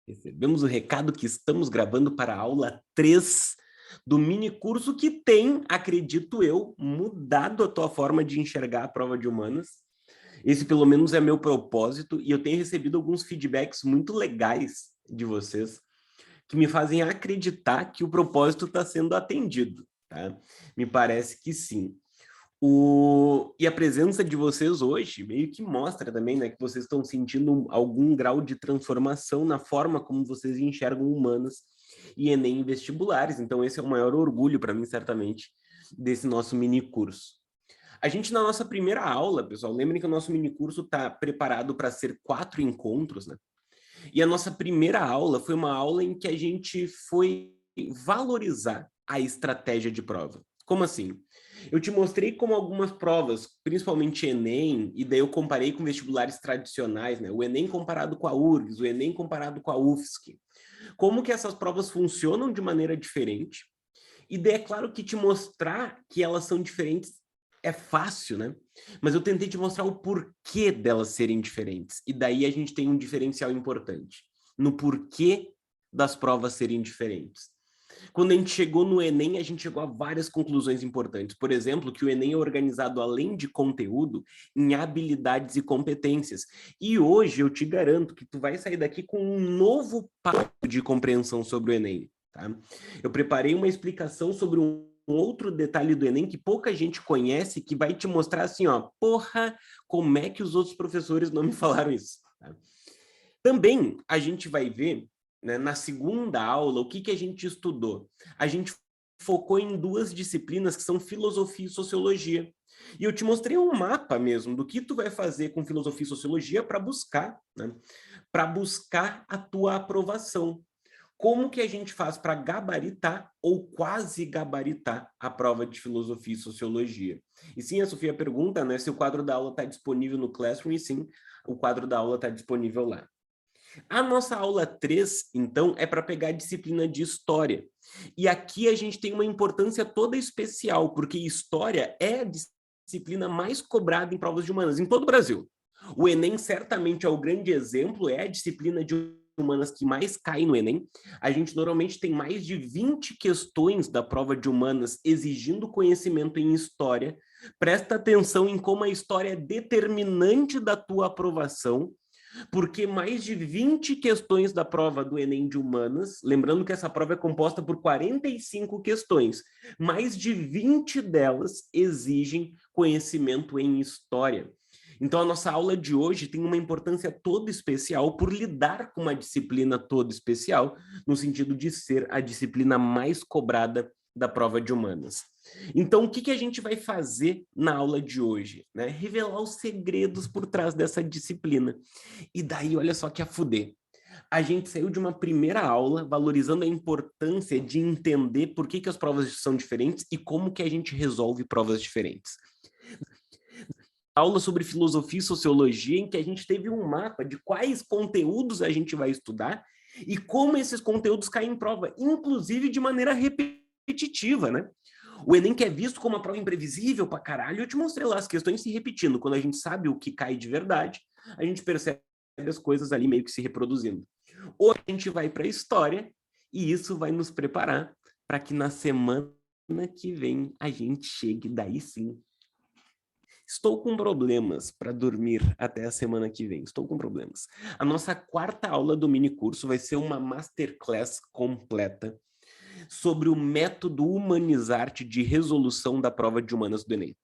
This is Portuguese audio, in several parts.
Recebemos o recado que estamos gravando para a aula 3 do mini curso que tem, acredito eu, mudado a tua forma de enxergar a prova de humanas. Esse, pelo menos, é meu propósito e eu tenho recebido alguns feedbacks muito legais de vocês que me fazem acreditar que o propósito está sendo atendido, tá? Me parece que sim. E a presença de vocês hoje meio que mostra também, né, que vocês estão sentindo algum grau de transformação na forma como vocês enxergam humanas e Enem vestibulares. Então esse é o maior orgulho para mim, certamente, desse nosso mini curso. A gente, na nossa primeira aula, pessoal, lembrem que o nosso mini curso está preparado para ser 4 encontros, né? E a nossa primeira aula foi uma aula em que a gente foi valorizar a estratégia de prova. Como assim? Eu te mostrei como algumas provas, principalmente Enem, e daí eu comparei com vestibulares tradicionais, né? O Enem comparado com a URGS, o Enem comparado com a UFSC. Como que essas provas funcionam de maneira diferente. E daí é claro que te mostrar que elas são diferentes é fácil, né? Mas eu tentei te mostrar o porquê delas serem diferentes. E daí a gente tem um diferencial importante. No porquê das provas serem diferentes. Quando a gente chegou no Enem, a gente chegou a várias conclusões importantes. Por exemplo, que o Enem é organizado, além de conteúdo, em habilidades e competências. E hoje eu te garanto que tu vai sair daqui com um novo passo de compreensão sobre o Enem. Tá? Eu preparei uma explicação sobre um outro detalhe do Enem que pouca gente conhece, que vai te mostrar assim, ó, porra, como é que os outros professores não me falaram isso? Tá? Também a gente vai ver, né, na segunda aula, o que a gente estudou. A gente focou em 2 disciplinas que são filosofia e sociologia. E eu te mostrei um mapa mesmo do que tu vai fazer com filosofia e sociologia para buscar, né? Para buscar a tua aprovação. Como que a gente faz para gabaritar ou quase gabaritar a prova de filosofia e sociologia? E sim, a Sofia pergunta, né, se o quadro da aula está disponível no Classroom, e sim, o quadro da aula está disponível lá. A nossa aula 3, então, é para pegar a disciplina de História. E aqui a gente tem uma importância toda especial, porque História é a disciplina mais cobrada em provas de humanas, em todo o Brasil. O Enem certamente é o grande exemplo, é a disciplina de humanas que mais cai no Enem. A gente normalmente tem mais de 20 questões da prova de humanas exigindo conhecimento em História. Presta atenção em como a história é determinante da tua aprovação, porque mais de 20 questões da prova do Enem de Humanas, lembrando que essa prova é composta por 45 questões, mais de 20 delas exigem conhecimento em História. Então, a nossa aula de hoje tem uma importância toda especial por lidar com uma disciplina toda especial, no sentido de ser a disciplina mais cobrada da prova de humanas. Então, o que a gente vai fazer na aula de hoje? Né? Revelar os segredos por trás dessa disciplina. E daí, olha só que a fuder. A gente saiu de uma primeira aula valorizando a importância de entender por que as provas são diferentes e como que a gente resolve provas diferentes. Aula sobre filosofia e sociologia, em que a gente teve um mapa de quais conteúdos a gente vai estudar e como esses conteúdos caem em prova, inclusive de maneira repetitiva, né? O Enem, que é visto como uma prova imprevisível pra caralho, eu te mostrei lá as questões se repetindo. Quando a gente sabe o que cai de verdade, a gente percebe as coisas ali meio que se reproduzindo. Hoje a gente vai para a história e isso vai nos preparar para que na semana que vem a gente chegue daí sim. Estou com problemas para dormir até a semana que vem. Estou com problemas. A nossa 4ª aula do mini curso vai ser uma masterclass completa sobre o método Humanizarte de resolução da prova de humanas do Enem. O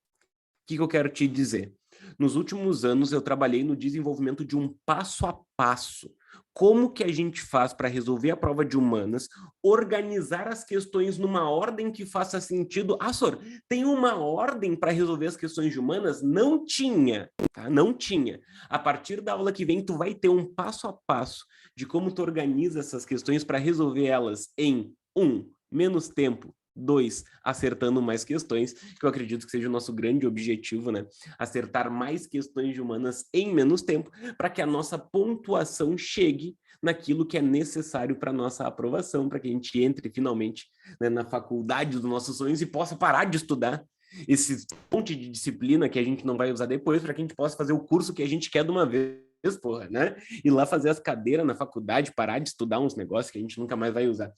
que eu quero te dizer? Nos últimos anos, eu trabalhei no desenvolvimento de um passo a passo. Como que a gente faz para resolver a prova de humanas, organizar as questões numa ordem que faça sentido. Ah, Sor, tem uma ordem para resolver as questões de humanas? Não tinha, tá? Não tinha. A partir da aula que vem, tu vai ter um passo a passo de como tu organiza essas questões para resolver elas em menos tempo, 2, acertando mais questões, que eu acredito que seja o nosso grande objetivo, né? Acertar mais questões de humanas em menos tempo, para que a nossa pontuação chegue naquilo que é necessário para a nossa aprovação, para que a gente entre finalmente, né, na faculdade dos nossos sonhos e possa parar de estudar esse monte de disciplina que a gente não vai usar depois, para que a gente possa fazer o curso que a gente quer de uma vez. porra, né? Ir lá fazer as cadeiras na faculdade, parar de estudar uns negócios que a gente nunca mais vai usar.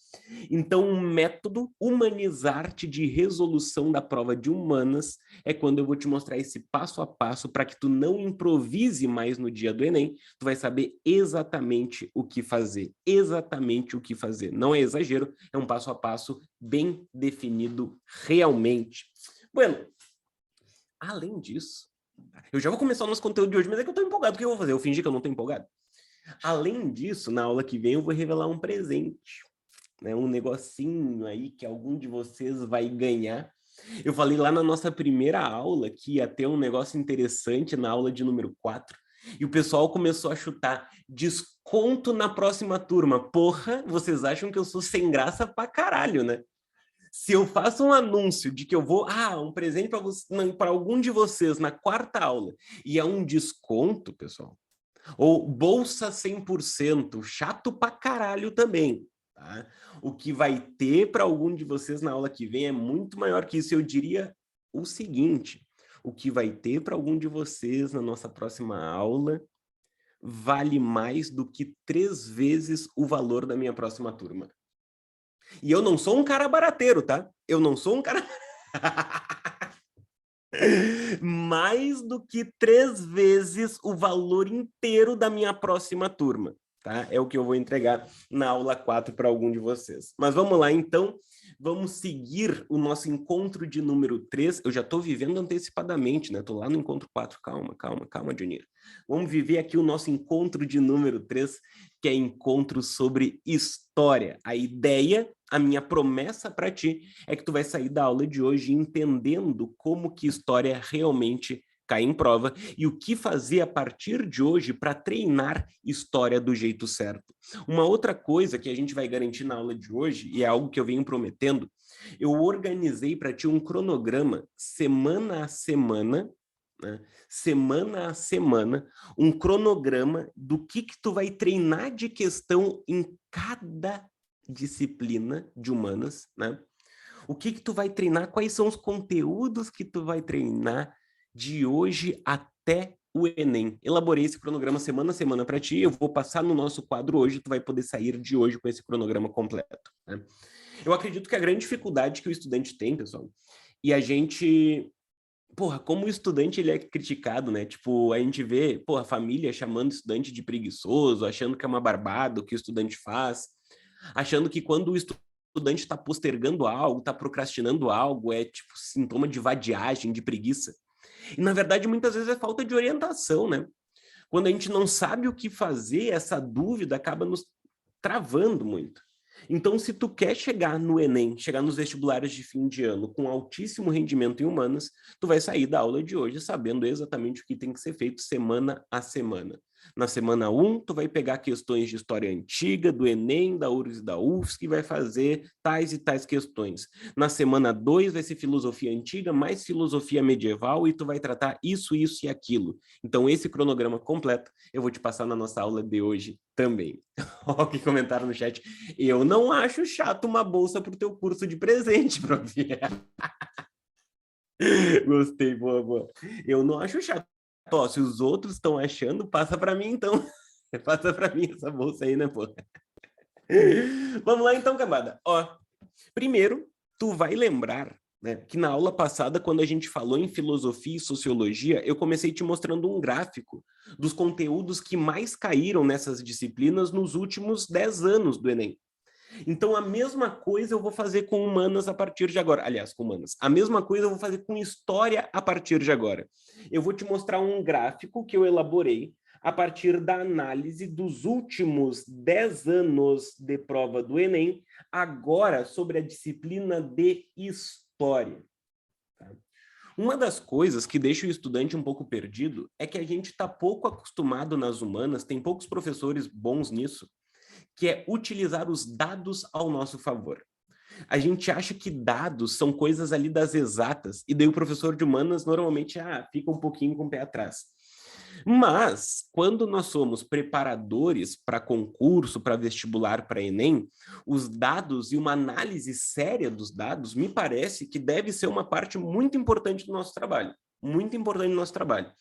Então, um método humanizar-te de resolução da prova de humanas é quando eu vou te mostrar esse passo a passo para que tu não improvise mais no dia do Enem, tu vai saber exatamente o que fazer, exatamente o que fazer. Não é exagero, é um passo a passo bem definido realmente. Bueno, além disso, eu já vou começar o nosso conteúdo de hoje, mas é que eu tô empolgado. O que eu vou fazer? Eu fingi que eu não tô empolgado? Além disso, na aula que vem eu vou revelar um presente, né? Um negocinho aí que algum de vocês vai ganhar. Eu falei lá na nossa primeira aula que ia ter um negócio interessante na aula de número 4, e o pessoal começou a chutar desconto na próxima turma. Porra, vocês acham que eu sou sem graça pra caralho, né? Se eu faço um anúncio de que eu vou, um presente para algum de vocês na quarta aula, e é um desconto, pessoal, ou bolsa 100%, chato pra caralho também, tá? O que vai ter para algum de vocês na aula que vem é muito maior que isso. Eu diria o seguinte, o que vai ter para algum de vocês na nossa próxima aula vale mais do que 3 vezes o valor da minha próxima turma. E eu não sou um cara barateiro, tá? Eu não sou um cara... mais do que 3 vezes o valor inteiro da minha próxima turma, tá? É o que eu vou entregar na aula 4 para algum de vocês. Mas vamos lá, então. Vamos seguir o nosso encontro de número 3. Eu já estou vivendo antecipadamente, né? Estou lá no encontro 4. Calma, Junior. Vamos viver aqui o nosso encontro de número 3, que é encontro sobre história. A ideia, a minha promessa para ti, é que tu vai sair da aula de hoje entendendo como que história realmente cai em prova e o que fazer a partir de hoje para treinar história do jeito certo. Uma outra coisa que a gente vai garantir na aula de hoje, e é algo que eu venho prometendo, eu organizei para ti um cronograma semana a semana, né? Semana a semana, um cronograma do que tu vai treinar de questão em cada disciplina de humanas, né? O que tu vai treinar, quais são os conteúdos que tu vai treinar de hoje até o Enem. Elaborei esse cronograma semana a semana para ti, eu vou passar no nosso quadro hoje, tu vai poder sair de hoje com esse cronograma completo, né? Eu acredito que a grande dificuldade que o estudante tem, pessoal, e a gente... Porra, como o estudante ele é criticado, né? Tipo, a gente vê, porra, a família chamando o estudante de preguiçoso, achando que é uma barbada o que o estudante faz, achando que quando o estudante está postergando algo, está procrastinando algo, é tipo sintoma de vadiagem, de preguiça. E, na verdade, muitas vezes é falta de orientação, né? Quando a gente não sabe o que fazer, essa dúvida acaba nos travando muito. Então, se tu quer chegar no Enem, chegar nos vestibulares de fim de ano com altíssimo rendimento em humanas, tu vai sair da aula de hoje sabendo exatamente o que tem que ser feito semana a semana. Na semana 1, tu vai pegar questões de história antiga, do Enem, da URGS e da UFSC, e vai fazer tais e tais questões. Na semana 2 vai ser filosofia antiga, mais filosofia medieval, e tu vai tratar isso, isso e aquilo. Então, esse cronograma completo eu vou te passar na nossa aula de hoje também. Olha que comentaram no chat. Eu não acho chato uma bolsa pro teu curso de presente, prof. Gostei, boa. Eu não acho chato. Ó, se os outros estão achando, passa para mim, então. Passa para mim essa bolsa aí, né, pô? Vamos lá, então, camada. Ó, primeiro, tu vai lembrar, né, que na aula passada, quando a gente falou em filosofia e sociologia, eu comecei te mostrando um gráfico dos conteúdos que mais caíram nessas disciplinas nos últimos 10 anos do Enem. Então, a mesma coisa eu vou fazer com humanas a partir de agora. Aliás, com humanas. A mesma coisa eu vou fazer com história a partir de agora. Eu vou te mostrar um gráfico que eu elaborei a partir da análise dos últimos 10 anos de prova do Enem, agora sobre a disciplina de história. Tá? Uma das coisas que deixa o estudante um pouco perdido é que a gente está pouco acostumado nas humanas, tem poucos professores bons nisso, que é utilizar os dados ao nosso favor. A gente acha que dados são coisas ali das exatas, e daí o professor de humanas normalmente fica um pouquinho com o pé atrás. Mas, quando nós somos preparadores para concurso, para vestibular, para Enem, os dados e uma análise séria dos dados, me parece que deve ser uma parte muito importante do nosso trabalho. Muito importante do nosso trabalho.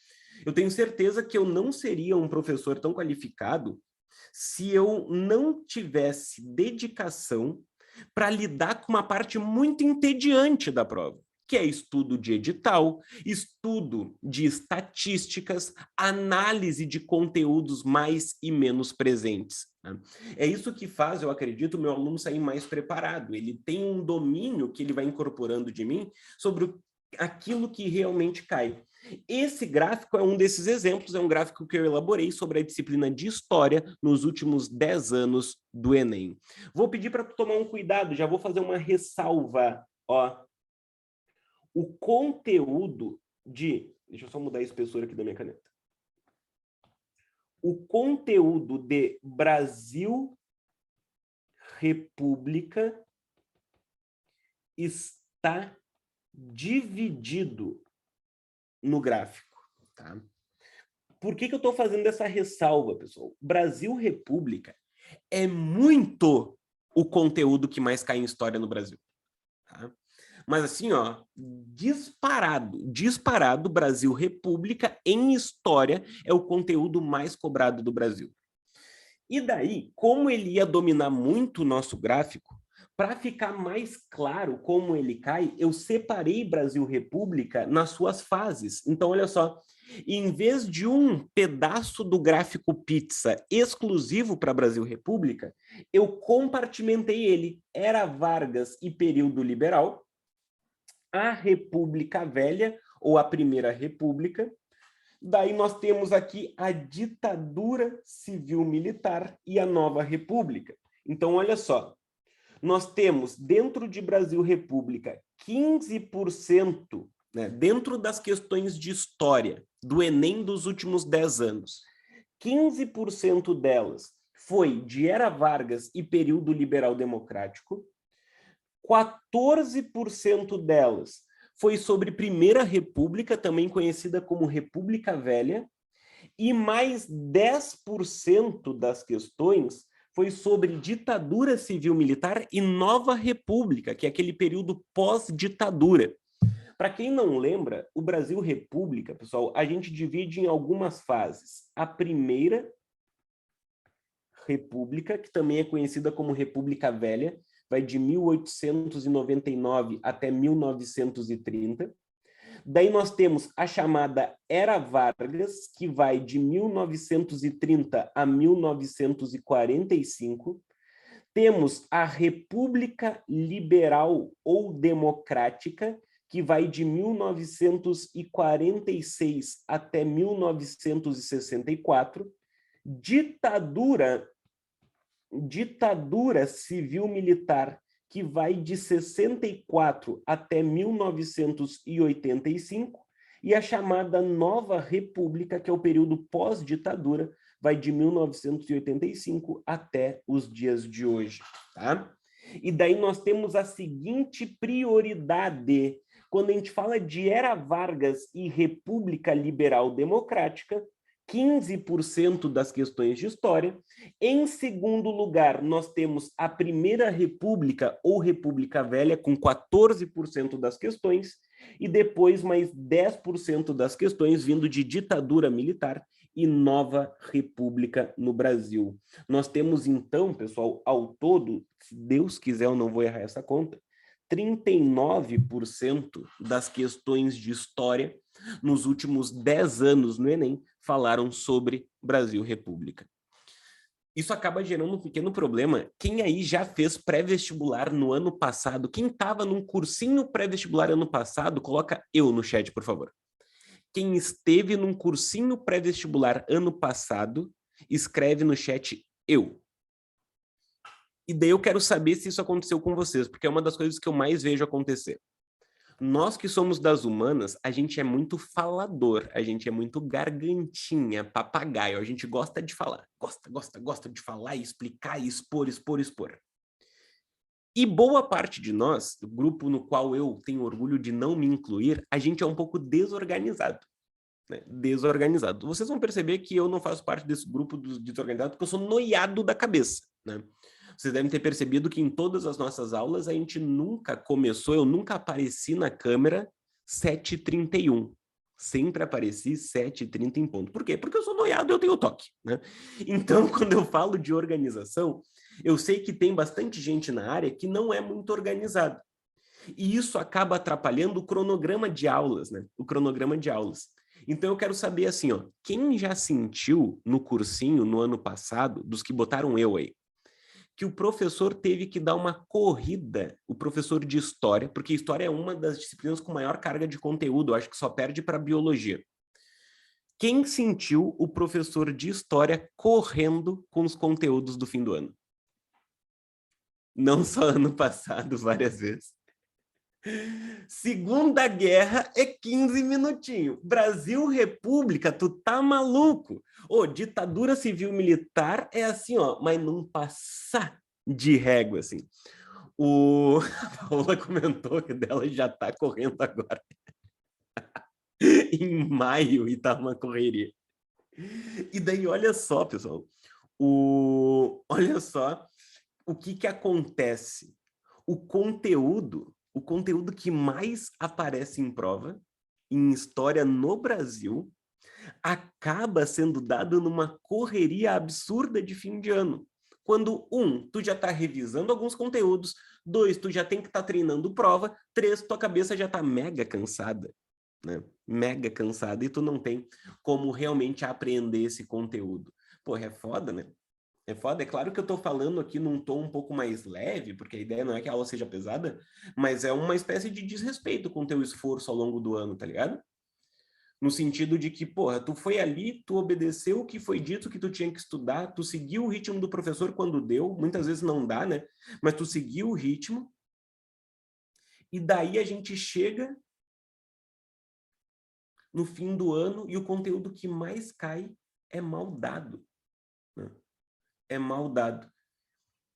Eu tenho certeza que eu não seria um professor tão qualificado se eu não tivesse dedicação para lidar com uma parte muito entediante da prova, que é estudo de edital, estudo de estatísticas, análise de conteúdos mais e menos presentes. Né? É isso que faz, eu acredito, o meu aluno sair mais preparado. Ele tem um domínio que ele vai incorporando de mim sobre aquilo que realmente cai. Esse gráfico é um desses exemplos, é um gráfico que eu elaborei sobre a disciplina de História nos últimos 10 anos do Enem. Vou pedir para tu tomar um cuidado, já vou fazer uma ressalva. Ó. O conteúdo de... Deixa eu só mudar a espessura aqui da minha caneta. O conteúdo de Brasil República está dividido no gráfico, tá? Por que eu estou fazendo essa ressalva, pessoal? Brasil República é muito o conteúdo que mais cai em história no Brasil, tá? Mas assim, ó, disparado, Brasil República em história é o conteúdo mais cobrado do Brasil. E daí, como ele ia dominar muito o nosso gráfico, para ficar mais claro como ele cai, eu separei Brasil República nas suas fases. Então, olha só, em vez de um pedaço do gráfico pizza exclusivo para Brasil República, eu compartimentei ele. Era Vargas e período liberal, a República Velha, ou a Primeira República. Daí nós temos aqui a ditadura civil-militar e a nova república. Então, olha só, nós temos dentro de Brasil República 15%, né, dentro das questões de história do Enem dos últimos 10 anos, 15% delas foi de Era Vargas e período liberal democrático, 14% delas foi sobre Primeira República, também conhecida como República Velha, e mais 10% das questões foi sobre ditadura civil-militar e nova república, que é aquele período pós-ditadura. Para quem não lembra, o Brasil República, pessoal, a gente divide em algumas fases. A Primeira República, que também é conhecida como República Velha, vai de 1899 até 1930. Daí nós temos a chamada Era Vargas, que vai de 1930 a 1945. Temos a República Liberal ou Democrática, que vai de 1946 até 1964. Ditadura civil-militar, que vai de 64 até 1985, e a chamada Nova República, que é o período pós-ditadura, vai de 1985 até os dias de hoje, tá? E daí nós temos a seguinte prioridade. Quando a gente fala de Era Vargas e República Liberal Democrática, 15% das questões de história. Em segundo lugar, nós temos a Primeira República ou República Velha, com 14% das questões, e depois mais 10% das questões vindo de ditadura militar e nova república no Brasil. Nós temos, então, pessoal, ao todo, se Deus quiser, eu não vou errar essa conta, 39% das questões de história nos últimos 10 anos no Enem falaram sobre Brasil República. Isso acaba gerando um pequeno problema. Quem aí já fez pré-vestibular no ano passado? Quem estava num cursinho pré-vestibular ano passado, coloca eu no chat, por favor. Quem esteve num cursinho pré-vestibular ano passado, escreve no chat eu. E daí eu quero saber se isso aconteceu com vocês, porque é uma das coisas que eu mais vejo acontecer. Nós que somos das humanas, a gente é muito falador, a gente é muito gargantinha, papagaio, a gente gosta de falar, gosta de falar, explicar, expor. E boa parte de nós, do grupo no qual eu tenho orgulho de não me incluir, a gente é um pouco desorganizado. Né? Desorganizado. Vocês vão perceber que eu não faço parte desse grupo dos desorganizados porque eu sou noiado da cabeça, né? Vocês devem ter percebido que em todas as nossas aulas a gente nunca começou, eu nunca apareci na câmera 7h31. Sempre apareci 7h30 em ponto. Por quê? Porque eu sou noiado e eu tenho toque, né? Então, quando eu falo de organização, eu sei que tem bastante gente na área que não é muito organizada. E isso acaba atrapalhando o cronograma de aulas, né? O cronograma de aulas. Então eu quero saber assim, ó, quem já sentiu no cursinho no ano passado, dos que botaram eu aí, que o professor teve que dar uma corrida, o professor de história, porque história é uma das disciplinas com maior carga de conteúdo, acho que só perde para biologia. Quem sentiu o professor de história correndo com os conteúdos do fim do ano? Não só ano passado, várias vezes. Segunda Guerra é 15 minutinhos. Brasil República, tu tá maluco? Ô, ditadura civil-militar é assim, ó, mas não passar de régua, assim. A Paola comentou que dela já tá correndo agora. Em maio e tá uma correria. E daí, olha só, pessoal. Olha só o que acontece. O conteúdo que mais aparece em prova, em história no Brasil, acaba sendo dado numa correria absurda de fim de ano. Quando, tu já está revisando alguns conteúdos, 2, tu já tem que estar treinando prova, 3, tua cabeça já está mega cansada, né? Mega cansada, e tu não tem como realmente aprender esse conteúdo. Pô, é foda, né? É foda, é claro que eu tô falando aqui num tom um pouco mais leve, porque a ideia não é que a aula seja pesada, mas é uma espécie de desrespeito com o teu esforço ao longo do ano, tá ligado? No sentido de que, porra, tu foi ali, tu obedeceu o que foi dito que tu tinha que estudar, tu seguiu o ritmo do professor quando deu, muitas vezes não dá, né? Mas tu seguiu o ritmo, e daí a gente chega no fim do ano e o conteúdo que mais cai é mal dado, né? É mal dado.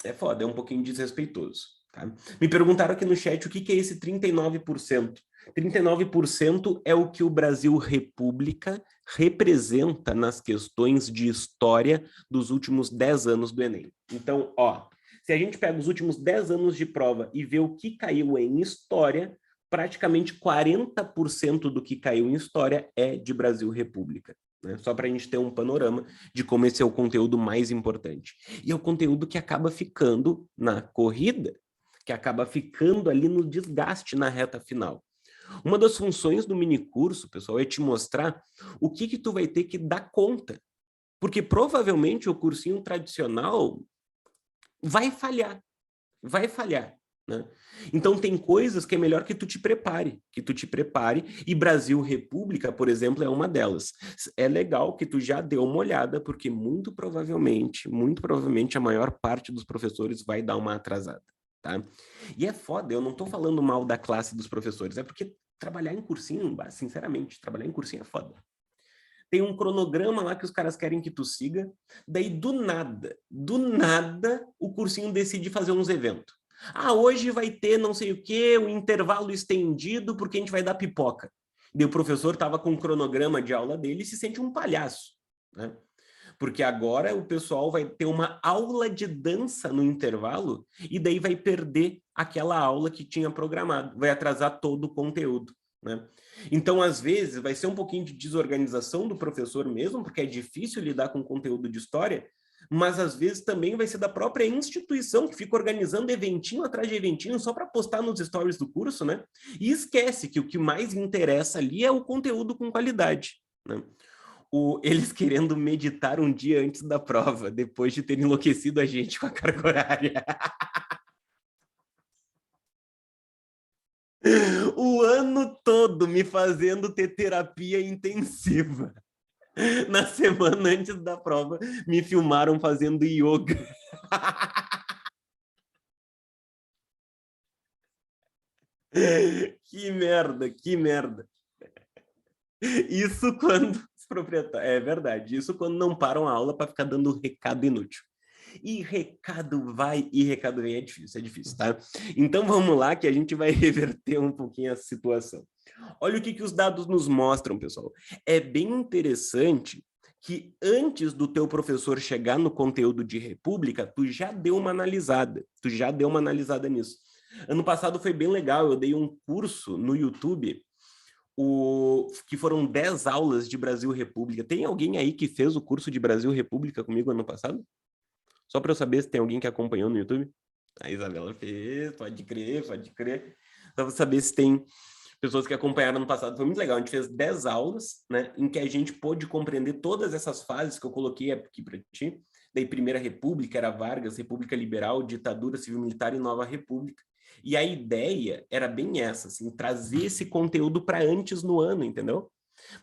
É foda, é um pouquinho desrespeitoso. Tá? Me perguntaram aqui no chat o que é esse 39%. 39% é o que o Brasil República representa nas questões de história dos últimos 10 anos do Enem. Então, ó, se a gente pega os últimos 10 anos de prova e vê o que caiu em história, praticamente 40% do que caiu em história é de Brasil República. Né? Só para a gente ter um panorama de como esse é o conteúdo mais importante. E é o conteúdo que acaba ficando na corrida, que acaba ficando ali no desgaste na reta final. Uma das funções do minicurso, pessoal, é te mostrar o que tu vai ter que dar conta. Porque provavelmente o cursinho tradicional vai falhar. Vai falhar. Né? Então tem coisas que é melhor que tu te prepare, e Brasil República, por exemplo, é uma delas. É legal que tu já deu uma olhada, porque muito provavelmente a maior parte dos professores vai dar uma atrasada, tá? E é foda, eu não tô falando mal da classe dos professores, é porque trabalhar em cursinho, sinceramente, trabalhar em cursinho é foda. Tem um cronograma lá que os caras querem que tu siga, daí do nada, o cursinho decide fazer uns eventos. Ah, hoje vai ter não sei o quê, um intervalo estendido porque a gente vai dar pipoca. E o professor estava com o cronograma de aula dele e se sente um palhaço, né? Porque agora o pessoal vai ter uma aula de dança no intervalo e daí vai perder aquela aula que tinha programado, vai atrasar todo o conteúdo, né? Então, às vezes, vai ser um pouquinho de desorganização do professor mesmo, porque é difícil lidar com conteúdo de história, mas às vezes também vai ser da própria instituição que fica organizando eventinho atrás de eventinho só para postar nos stories do curso, né? E esquece que o que mais interessa ali é o conteúdo com qualidade, né? Eles querendo meditar um dia antes da prova, depois de ter enlouquecido a gente com a carga horária. O ano todo me fazendo ter terapia intensiva. Na semana antes da prova, me filmaram fazendo yoga. Que merda, que merda. Isso quando os proprietários... É verdade, isso quando não param a aula para ficar dando recado inútil. E recado vai e recado vem, é difícil, tá? Então vamos lá que a gente vai reverter um pouquinho a situação. Olha o que os dados nos mostram, pessoal. É bem interessante que antes do teu professor chegar no conteúdo de República, tu já deu uma analisada nisso. Ano passado foi bem legal, eu dei um curso no YouTube que foram 10 aulas de Brasil República. Tem alguém aí que fez o curso de Brasil República comigo ano passado? Só para eu saber se tem alguém que acompanhou no YouTube. A Isabela fez, pode crer, pode crer. Só para saber se tem pessoas que acompanharam no passado. Foi muito legal. A gente fez 10 aulas, né, em que a gente pôde compreender todas essas fases que eu coloquei aqui para ti. Daí, Primeira República era Vargas, República Liberal, Ditadura Civil-Militar e Nova República. E a ideia era bem essa, assim, trazer esse conteúdo para antes no ano, entendeu?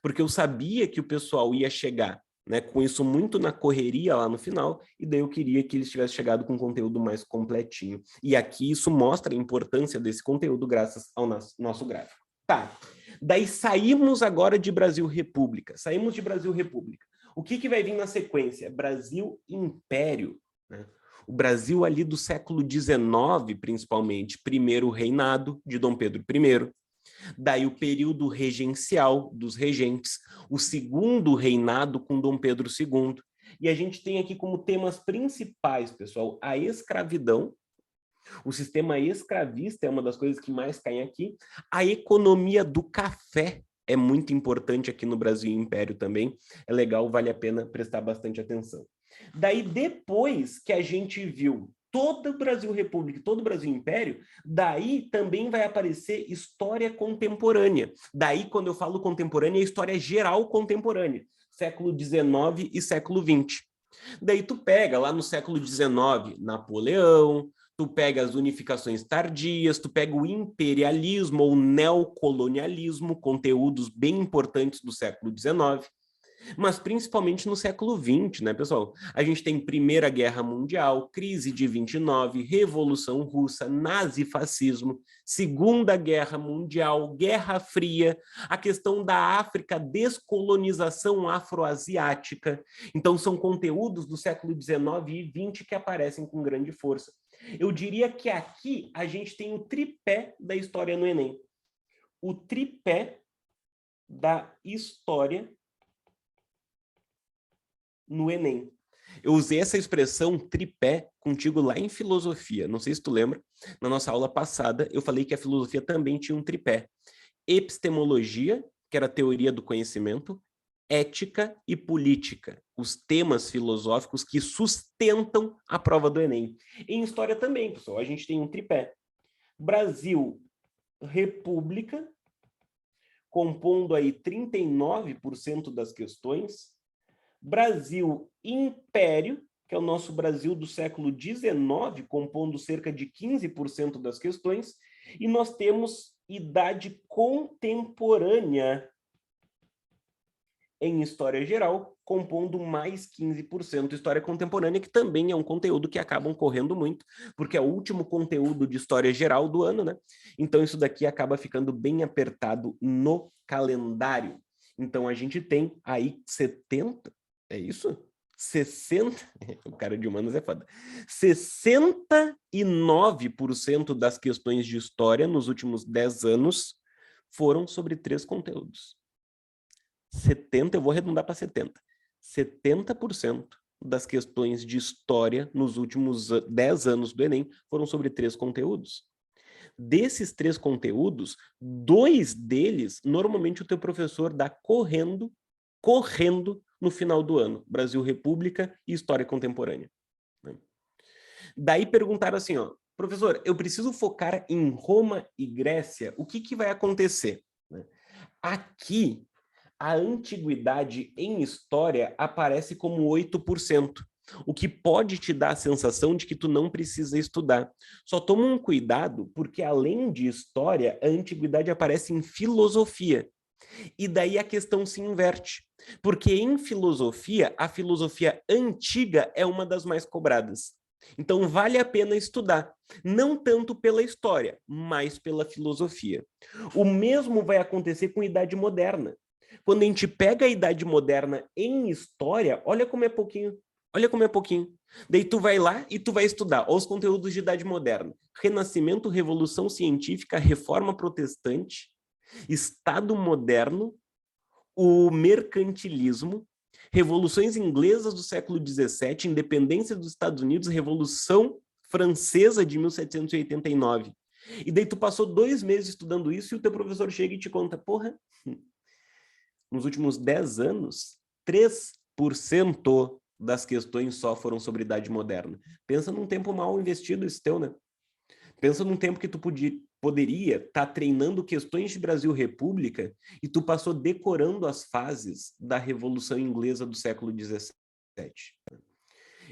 Porque eu sabia que o pessoal ia chegar, né, com isso muito na correria lá no final, e daí eu queria que eles tivessem chegado com um conteúdo mais completinho. E aqui isso mostra a importância desse conteúdo graças ao nosso gráfico. Tá, daí saímos agora de Brasil República. Saímos de Brasil República. O que vai vir na sequência? Brasil Império, né? O Brasil ali do século XIX, principalmente, primeiro reinado de Dom Pedro I, daí o período regencial dos regentes, o segundo reinado com Dom Pedro II, e a gente tem aqui como temas principais, pessoal, a escravidão, o sistema escravista é uma das coisas que mais caem aqui, a economia do café é muito importante aqui no Brasil Império também, é legal, vale a pena prestar bastante atenção. Daí, depois que a gente viu todo o Brasil República, todo o Brasil Império, daí também vai aparecer história contemporânea. Daí, quando eu falo contemporânea, é história geral contemporânea, século XIX e século XX. Daí tu pega lá no século XIX, Napoleão, tu pega as unificações tardias, tu pega o imperialismo ou neocolonialismo, conteúdos bem importantes do século XIX, mas principalmente no século XX, né, pessoal? A gente tem Primeira Guerra Mundial, crise de 29, Revolução Russa, nazifascismo, Segunda Guerra Mundial, Guerra Fria, a questão da África, descolonização afroasiática. Então, são conteúdos do século XIX e XX que aparecem com grande força. Eu diria que aqui a gente tem o tripé da história no Enem. O tripé da história no Enem. Eu usei essa expressão tripé contigo lá em filosofia. Não sei se tu lembra, na nossa aula passada eu falei que a filosofia também tinha um tripé. Epistemologia, que era a teoria do conhecimento, ética e política, os temas filosóficos que sustentam a prova do Enem. Em história também, pessoal, a gente tem um tripé. Brasil, República, compondo aí 39% das questões. Brasil Império, que é o nosso Brasil do século XIX, compondo cerca de 15% das questões, e nós temos Idade Contemporânea em História Geral, compondo mais 15%. História Contemporânea, que também é um conteúdo que acabam correndo muito, porque é o último conteúdo de História Geral do ano, né? Então isso daqui acaba ficando bem apertado no calendário. Então a gente tem aí 70... É isso? 60... O cara de humanos é foda. 69% das questões de história nos últimos 10 anos foram sobre 3 conteúdos. 70, eu vou arredondar para 70. 70% das questões de história nos últimos 10 anos do Enem foram sobre 3 conteúdos. Desses 3 conteúdos, 2 deles, normalmente o teu professor dá correndo no final do ano. Brasil República e História Contemporânea. Né? Daí perguntaram assim, ó, professor, eu preciso focar em Roma e Grécia, o que vai acontecer? Né? Aqui, a antiguidade em história aparece como 8%, o que pode te dar a sensação de que tu não precisa estudar. Só toma um cuidado, porque além de história, a antiguidade aparece em filosofia. E daí a questão se inverte, porque em filosofia, a filosofia antiga é uma das mais cobradas. Então vale a pena estudar, não tanto pela história, mas pela filosofia. O mesmo vai acontecer com a Idade Moderna. Quando a gente pega a Idade Moderna em história, olha como é pouquinho. Olha como é pouquinho. Daí tu vai lá e tu vai estudar os conteúdos de Idade Moderna. Renascimento, Revolução Científica, Reforma Protestante, Estado Moderno, o mercantilismo, revoluções inglesas do século XVII, independência dos Estados Unidos, Revolução Francesa de 1789. E daí tu passou 2 meses estudando isso e o teu professor chega e te conta, porra, nos últimos 10 anos, 3% das questões só foram sobre idade moderna. Pensa num tempo mal investido esse teu, né? Pensa num tempo que tu poderia estar treinando questões de Brasil República e tu passou decorando as fases da Revolução Inglesa do século XVII.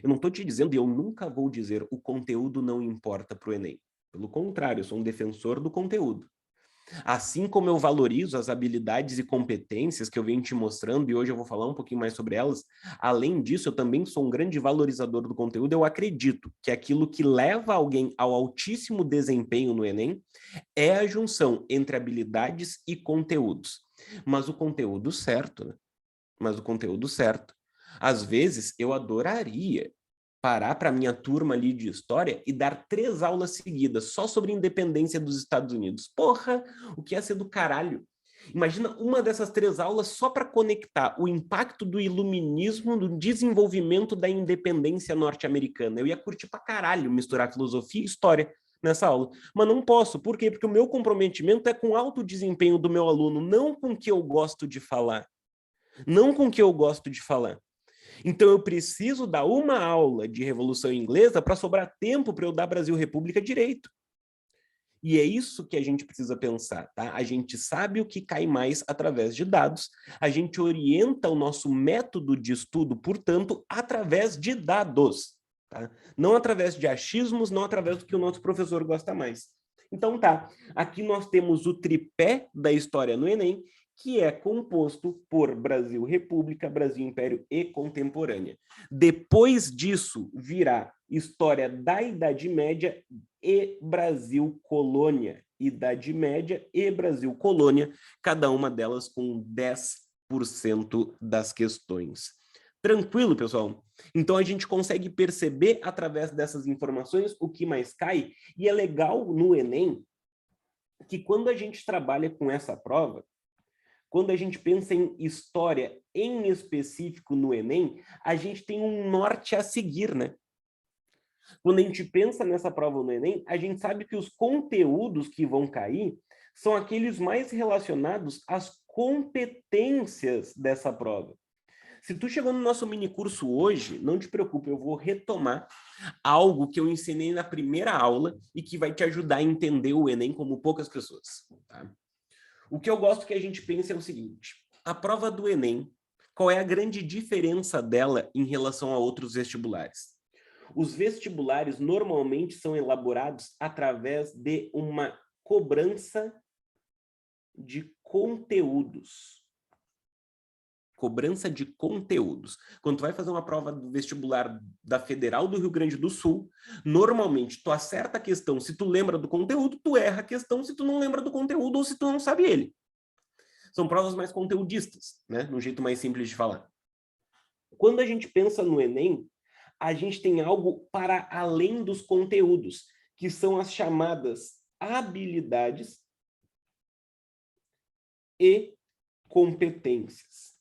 Eu não estou te dizendo, e eu nunca vou dizer, o conteúdo não importa para o Enem. Pelo contrário, eu sou um defensor do conteúdo. Assim como eu valorizo as habilidades e competências que eu venho te mostrando, e hoje eu vou falar um pouquinho mais sobre elas, além disso, eu também sou um grande valorizador do conteúdo. Eu acredito que aquilo que leva alguém ao altíssimo desempenho no Enem é a junção entre habilidades e conteúdos. Mas o conteúdo certo, né? Mas o conteúdo certo. Às vezes, eu adoraria parar para minha turma ali de história e dar 3 aulas seguidas só sobre a independência dos Estados Unidos. Porra, o que ia ser do caralho. Imagina uma dessas 3 aulas só para conectar o impacto do iluminismo no desenvolvimento da independência norte-americana. Eu ia curtir pra caralho misturar filosofia e história nessa aula. Mas não posso. Por quê? Porque o meu comprometimento é com o alto desempenho do meu aluno, não com o que eu gosto de falar. Não com o que eu gosto de falar. Então, eu preciso dar uma aula de Revolução Inglesa para sobrar tempo para eu dar Brasil República direito. E é isso que a gente precisa pensar, tá? A gente sabe o que cai mais através de dados, a gente orienta o nosso método de estudo, portanto, através de dados, tá? Não através de achismos, não através do que o nosso professor gosta mais. Então tá, aqui nós temos o tripé da história no Enem, que é composto por Brasil República, Brasil Império e Contemporânea. Depois disso, virá História da Idade Média e Brasil Colônia. Idade Média e Brasil Colônia, cada uma delas com 10% das questões. Tranquilo, pessoal? Então, a gente consegue perceber, através dessas informações, o que mais cai. E é legal no Enem que, quando a gente trabalha com essa prova, quando a gente pensa em história em específico no Enem, a gente tem um norte a seguir, né? Quando a gente pensa nessa prova no Enem, a gente sabe que os conteúdos que vão cair são aqueles mais relacionados às competências dessa prova. Se tu chegou no nosso minicurso hoje, não te preocupe, eu vou retomar algo que eu ensinei na primeira aula e que vai te ajudar a entender o Enem como poucas pessoas. Tá? O que eu gosto que a gente pense é o seguinte, a prova do Enem, qual é a grande diferença dela em relação a outros vestibulares? Os vestibulares normalmente são elaborados através de uma cobrança de conteúdos. Cobrança de conteúdos. Quando tu vai fazer uma prova do vestibular da Federal do Rio Grande do Sul, normalmente tu acerta a questão se tu lembra do conteúdo, tu erra a questão se tu não lembra do conteúdo ou se tu não sabe ele. São provas mais conteudistas, né? No jeito mais simples de falar. Quando a gente pensa no Enem, a gente tem algo para além dos conteúdos, que são as chamadas habilidades e competências.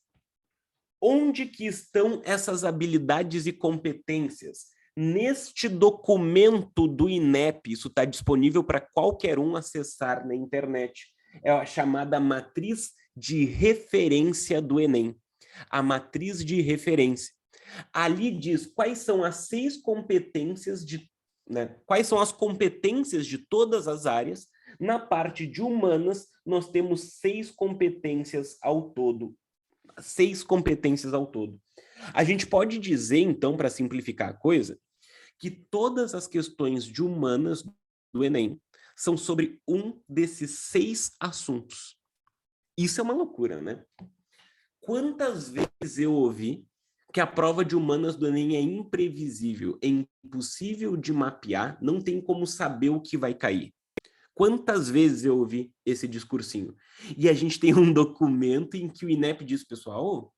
Onde que estão essas habilidades e competências? Neste documento do INEP, isso está disponível para qualquer um acessar na internet. É a chamada matriz de referência do Enem. A matriz de referência. Ali diz quais são as 6 competências quais são as competências de todas as áreas. Na parte de humanas, nós temos 6 competências ao todo. 6 competências ao todo. A gente pode dizer, então, para simplificar a coisa, que todas as questões de humanas do Enem são sobre um desses 6 assuntos. Isso é uma loucura, né? Quantas vezes eu ouvi que a prova de humanas do Enem é imprevisível, é impossível de mapear, não tem como saber o que vai cair. Quantas vezes eu ouvi esse discursinho? E a gente tem um documento em que o INEP diz, pessoal,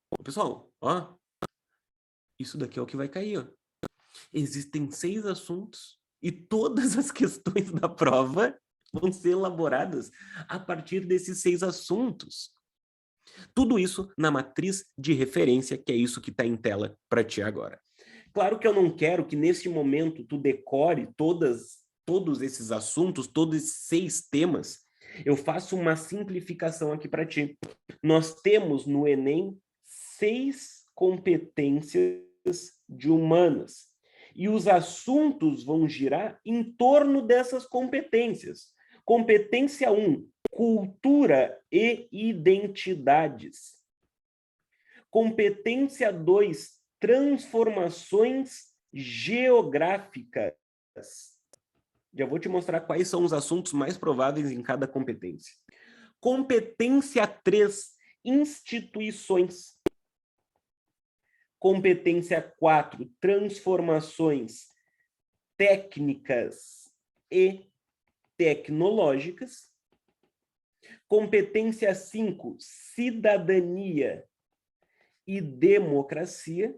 ó, isso daqui é o que vai cair, ó. Existem 6 assuntos e todas as questões da prova vão ser elaboradas a partir desses 6 assuntos. Tudo isso na matriz de referência, que é isso que está em tela para ti agora. Claro que eu não quero que nesse momento tu decore todas todos esses assuntos, todos esses 6 temas, eu faço uma simplificação aqui para ti. Nós temos no Enem 6 competências de humanas. E os assuntos vão girar em torno dessas competências. Competência 1, cultura e identidades. Competência 2, transformações geográficas. Já vou te mostrar quais são os assuntos mais prováveis em cada competência. Competência 3, instituições. Competência 4, transformações técnicas e tecnológicas. Competência 5, cidadania e democracia.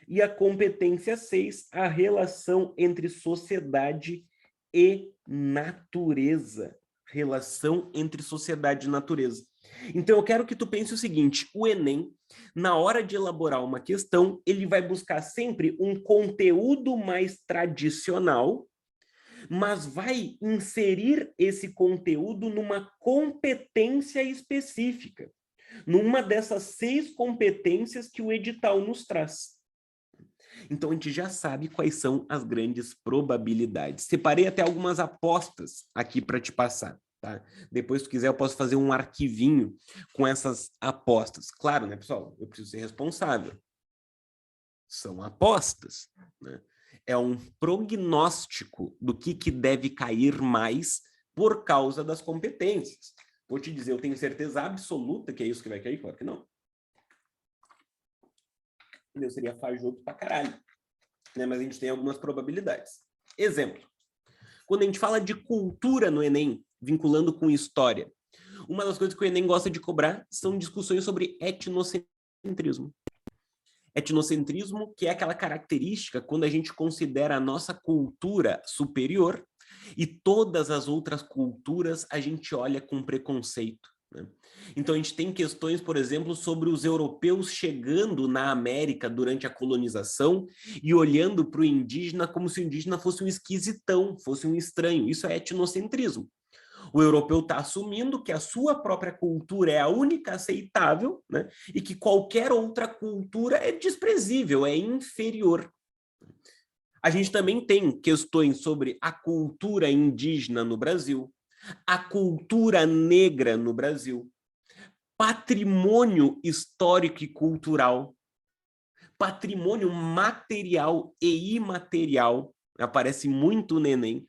E a competência 6, a relação entre sociedade e natureza. Relação entre sociedade e natureza. Então, eu quero que tu pense o seguinte, o Enem, na hora de elaborar uma questão, ele vai buscar sempre um conteúdo mais tradicional, mas vai inserir esse conteúdo numa competência específica, numa dessas 6 competências que o edital nos traz. Então, a gente já sabe quais são as grandes probabilidades. Separei até algumas apostas aqui para te passar, tá? Depois, se tu quiser, eu posso fazer um arquivinho com essas apostas. Claro, né, pessoal? Eu preciso ser responsável. São apostas, né? É um prognóstico do que deve cair mais por causa das competências. Vou te dizer, eu tenho certeza absoluta que é isso que vai cair? Claro que não. Eu seria fajoto pra caralho, né? Mas a gente tem algumas probabilidades. Exemplo, quando a gente fala de cultura no Enem, vinculando com história, uma das coisas que o Enem gosta de cobrar são discussões sobre etnocentrismo. Etnocentrismo, que é aquela característica quando a gente considera a nossa cultura superior e todas as outras culturas a gente olha com preconceito, né? Então, a gente tem questões, por exemplo, sobre os europeus chegando na América durante a colonização e olhando para o indígena como se o indígena fosse um esquisitão, fosse um estranho. Isso é etnocentrismo. O europeu está assumindo que a sua própria cultura é a única aceitável, né? E que qualquer outra cultura é desprezível, é inferior. A gente também tem questões sobre a cultura indígena no Brasil, a cultura negra no Brasil, patrimônio histórico e cultural, patrimônio material e imaterial, aparece muito no Enem,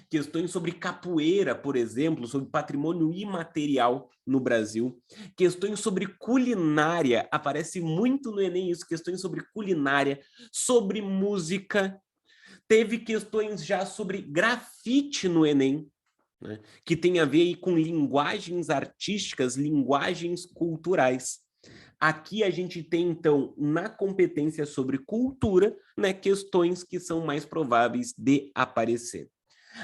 questões sobre capoeira, por exemplo, sobre patrimônio imaterial no Brasil, questões sobre culinária, aparece muito no Enem isso, questões sobre culinária, sobre música, teve questões já sobre grafite no Enem, né, que tem a ver aí com linguagens artísticas, linguagens culturais. Aqui a gente tem, então, na competência sobre cultura, né, questões que são mais prováveis de aparecer.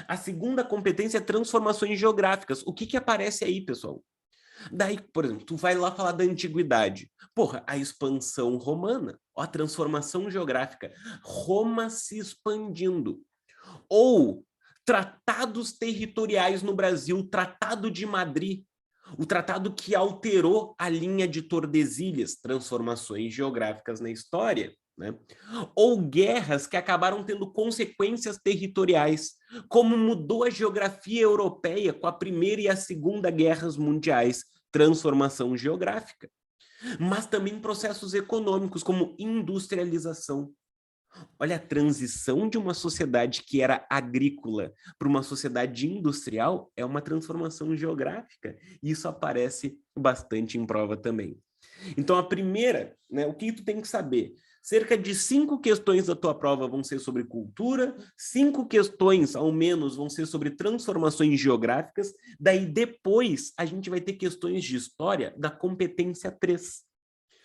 A segunda competência é transformações geográficas. O que aparece aí, pessoal? Daí, por exemplo, tu vai lá falar da antiguidade. Porra, a expansão romana, ó, a transformação geográfica. Roma se expandindo. Ou tratados territoriais no Brasil, Tratado de Madrid, o tratado que alterou a linha de Tordesilhas, transformações geográficas na história, né? Ou guerras que acabaram tendo consequências territoriais, como mudou a geografia europeia com a Primeira e a Segunda Guerras Mundiais, transformação geográfica. Mas também processos econômicos, como industrialização. Olha, a transição de uma sociedade que era agrícola para uma sociedade industrial é uma transformação geográfica. E isso aparece bastante em prova também. Então, a primeira, né, o que tu tem que saber? Cerca de 5 questões da tua prova vão ser sobre cultura, 5 questões, ao menos, vão ser sobre transformações geográficas. Daí, depois, a gente vai ter questões de história da competência 3,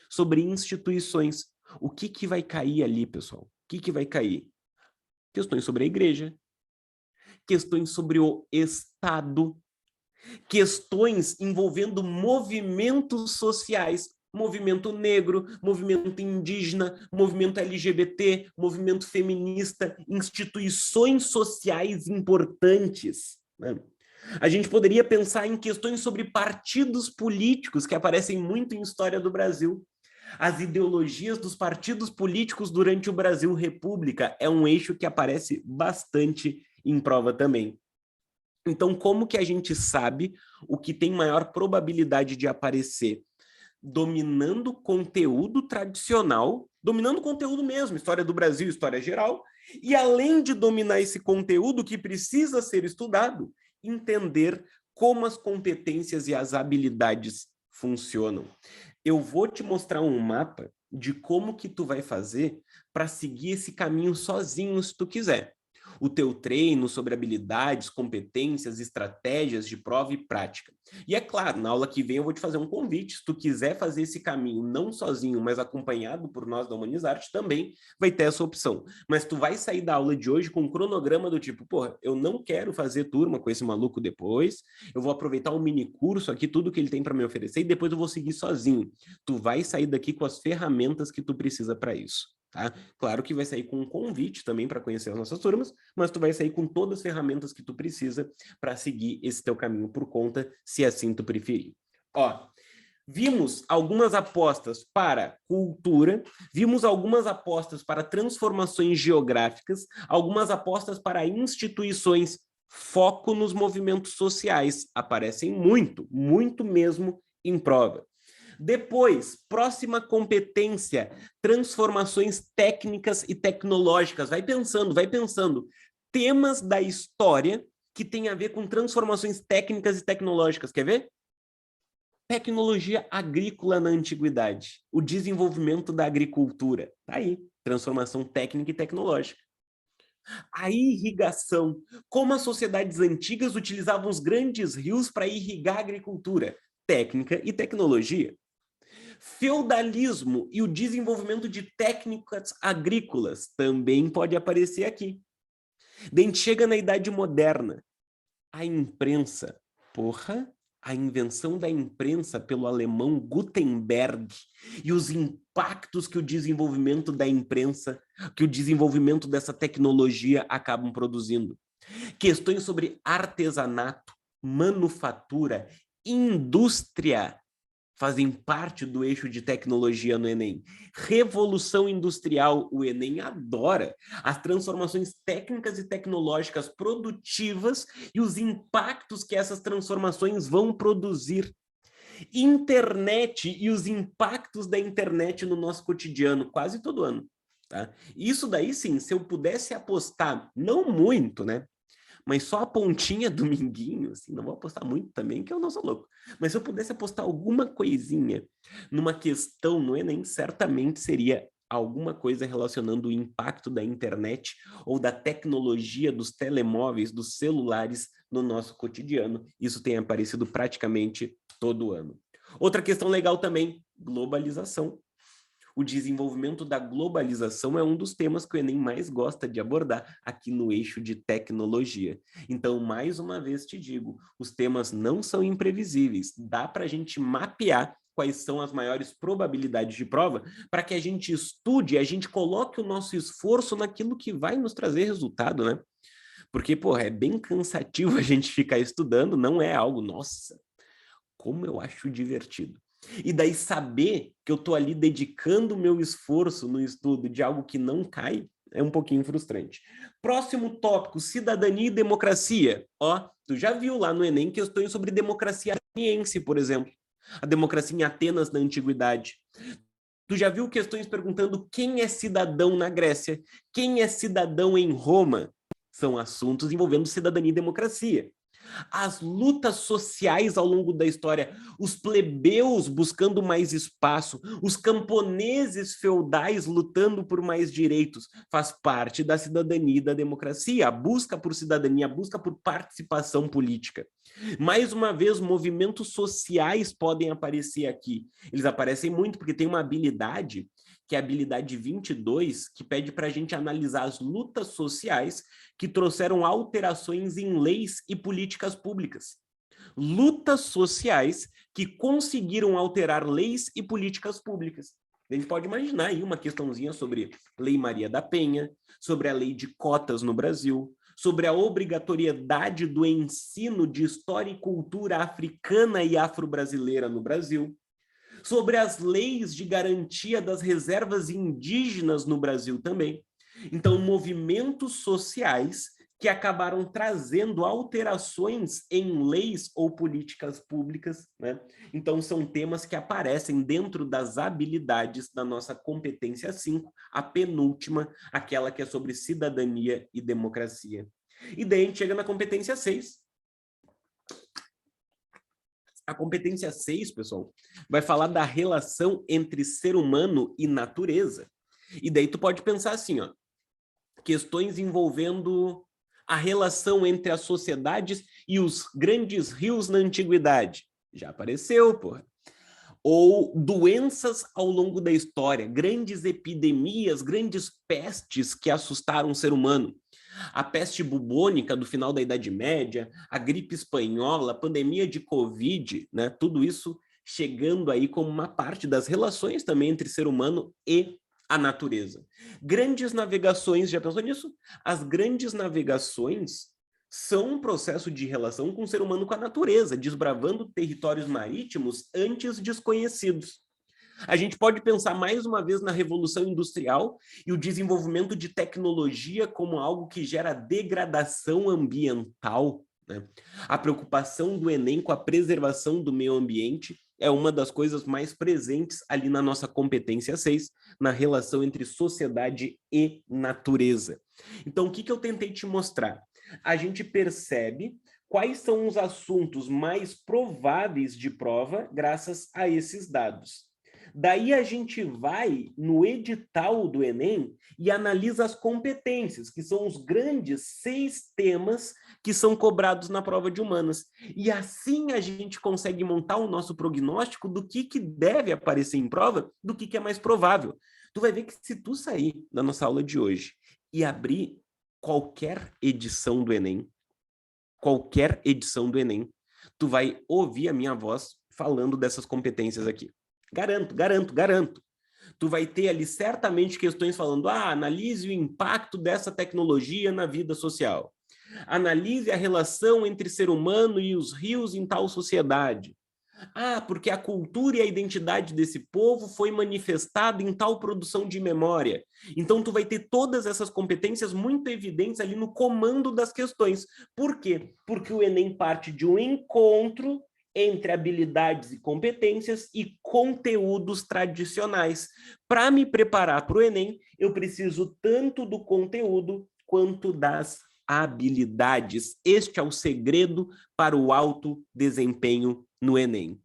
sobre instituições. O que vai cair ali, pessoal? O que vai cair? Questões sobre a igreja, questões sobre o Estado, questões envolvendo movimentos sociais. movimento negro, movimento indígena, movimento LGBT, movimento feminista, instituições sociais importantes, né? A gente poderia pensar em questões sobre partidos políticos que aparecem muito em história do Brasil. As ideologias dos partidos políticos durante o Brasil República é um eixo que aparece bastante em prova também. Então, como que a gente sabe o que tem maior probabilidade de aparecer? Dominando conteúdo tradicional, dominando conteúdo mesmo, história do Brasil, história geral, e além de dominar esse conteúdo que precisa ser estudado, entender como as competências e as habilidades funcionam. Eu vou te mostrar um mapa de como que tu vai fazer para seguir esse caminho sozinho, se tu quiser. O teu treino sobre habilidades, competências, estratégias de prova e prática. E é claro, na aula que vem eu vou te fazer um convite, se tu quiser fazer esse caminho não sozinho, mas acompanhado por nós da Humanizarte, também vai ter essa opção. Mas tu vai sair da aula de hoje com um cronograma do tipo, porra, eu não quero fazer turma com esse maluco depois, eu vou aproveitar um mini curso aqui, tudo que ele tem para me oferecer, e depois eu vou seguir sozinho. Tu vai sair daqui com as ferramentas que tu precisa para isso. Tá? Claro que vai sair com um convite também para conhecer as nossas turmas, mas tu vai sair com todas as ferramentas que tu precisa para seguir esse teu caminho por conta, se assim tu preferir. Ó, vimos algumas apostas para cultura, vimos algumas apostas para transformações geográficas, algumas apostas para instituições, foco nos movimentos sociais, aparecem muito, muito mesmo em prova. Depois, próxima competência, transformações técnicas e tecnológicas. Vai pensando, vai pensando. Temas da história que tem a ver com transformações técnicas e tecnológicas. Quer ver? Tecnologia agrícola na antiguidade. O desenvolvimento da agricultura. Tá aí, transformação técnica e tecnológica. A irrigação. Como as sociedades antigas utilizavam os grandes rios para irrigar a agricultura. Técnica e tecnologia. Feudalismo e o desenvolvimento de técnicas agrícolas também pode aparecer aqui. Daí a gente chega na Idade Moderna. A imprensa. Porra, a invenção da imprensa pelo alemão Gutenberg e os impactos que o desenvolvimento da imprensa, que o desenvolvimento dessa tecnologia acabam produzindo. Questões sobre artesanato, manufatura, indústria, fazem parte do eixo de tecnologia no Enem. Revolução industrial, o Enem adora. As transformações técnicas e tecnológicas produtivas e os impactos que essas transformações vão produzir. Internet e os impactos da internet no nosso cotidiano, quase todo ano. Tá? Isso daí, sim, se eu pudesse apostar, não muito, né? Mas só a pontinha do minguinho, assim, não vou apostar muito também, que eu não sou louco. Mas se eu pudesse apostar alguma coisinha numa questão no Enem, certamente seria alguma coisa relacionando o impacto da internet ou da tecnologia dos telemóveis, dos celulares no nosso cotidiano. Isso tem aparecido praticamente todo ano. Outra questão legal também, globalização. O desenvolvimento da globalização é um dos temas que o Enem mais gosta de abordar aqui no eixo de tecnologia. Então, mais uma vez te digo, os temas não são imprevisíveis, dá para a gente mapear quais são as maiores probabilidades de prova para que a gente estude, a gente coloque o nosso esforço naquilo que vai nos trazer resultado, né? Porque, porra, é bem cansativo a gente ficar estudando, não é algo, nossa, como eu acho divertido. E daí saber que eu estou ali dedicando o meu esforço no estudo de algo que não cai é um pouquinho frustrante. Próximo tópico, cidadania e democracia. Ó, tu já viu lá no Enem questões sobre democracia ateniense, por exemplo. A democracia em Atenas na antiguidade. Tu já viu questões perguntando quem é cidadão na Grécia, quem é cidadão em Roma? São assuntos envolvendo cidadania e democracia. As lutas sociais ao longo da história, os plebeus buscando mais espaço, os camponeses feudais lutando por mais direitos, faz parte da cidadania e da democracia, a busca por cidadania, a busca por participação política. Mais uma vez, movimentos sociais podem aparecer aqui. Eles aparecem muito porque tem uma habilidade, que é a habilidade 22, que pede para a gente analisar as lutas sociais que trouxeram alterações em leis e políticas públicas. lutas sociais que conseguiram alterar leis e políticas públicas. A gente pode imaginar aí uma questãozinha sobre Lei Maria da Penha, sobre a lei de cotas no Brasil, sobre a obrigatoriedade do ensino de história e cultura africana e afro-brasileira no Brasil, sobre as leis de garantia das reservas indígenas no Brasil também. Então, movimentos sociais que acabaram trazendo alterações em leis ou políticas públicas, né? Então, são temas que aparecem dentro das habilidades da nossa competência 5, a penúltima, aquela que é sobre cidadania e democracia. E daí a gente chega na competência 6. A competência 6, pessoal, vai falar da relação entre ser humano e natureza. E daí tu pode pensar assim, ó, questões envolvendo a relação entre as sociedades e os grandes rios na antiguidade. Já apareceu, porra. Ou doenças ao longo da história, grandes epidemias, grandes pestes que assustaram o ser humano. A peste bubônica do final da Idade Média, a gripe espanhola, a pandemia de Covid, né? Tudo isso chegando aí como uma parte das relações também entre ser humano e a natureza. Grandes navegações, já pensou nisso? As grandes navegações são um processo de relação com o ser humano com a natureza, desbravando territórios marítimos antes desconhecidos. A gente pode pensar mais uma vez na Revolução Industrial e o desenvolvimento de tecnologia como algo que gera degradação ambiental, né? A preocupação do Enem com a preservação do meio ambiente é uma das coisas mais presentes ali na nossa competência 6, na relação entre sociedade e natureza. Então, o que eu tentei te mostrar? A gente percebe quais são os assuntos mais prováveis de prova graças a esses dados. Daí a gente vai no edital do Enem e analisa as competências, que são os grandes 6 temas que são cobrados na prova de humanas. E assim a gente consegue montar o nosso prognóstico do que deve aparecer em prova, do que é mais provável. Tu vai ver que se tu sair da nossa aula de hoje e abrir qualquer edição do Enem, tu vai ouvir a minha voz falando dessas competências aqui. Garanto, garanto, garanto. Tu vai ter ali certamente questões falando, analise o impacto dessa tecnologia na vida social. Analise a relação entre ser humano e os rios em tal sociedade. Porque a cultura e a identidade desse povo foi manifestada em tal produção de memória. Então, tu vai ter todas essas competências muito evidentes ali no comando das questões. Por quê? Porque o Enem parte de um encontro entre habilidades e competências e conteúdos tradicionais. Para me preparar para o Enem, eu preciso tanto do conteúdo quanto das habilidades. Este é o segredo para o alto desempenho no Enem.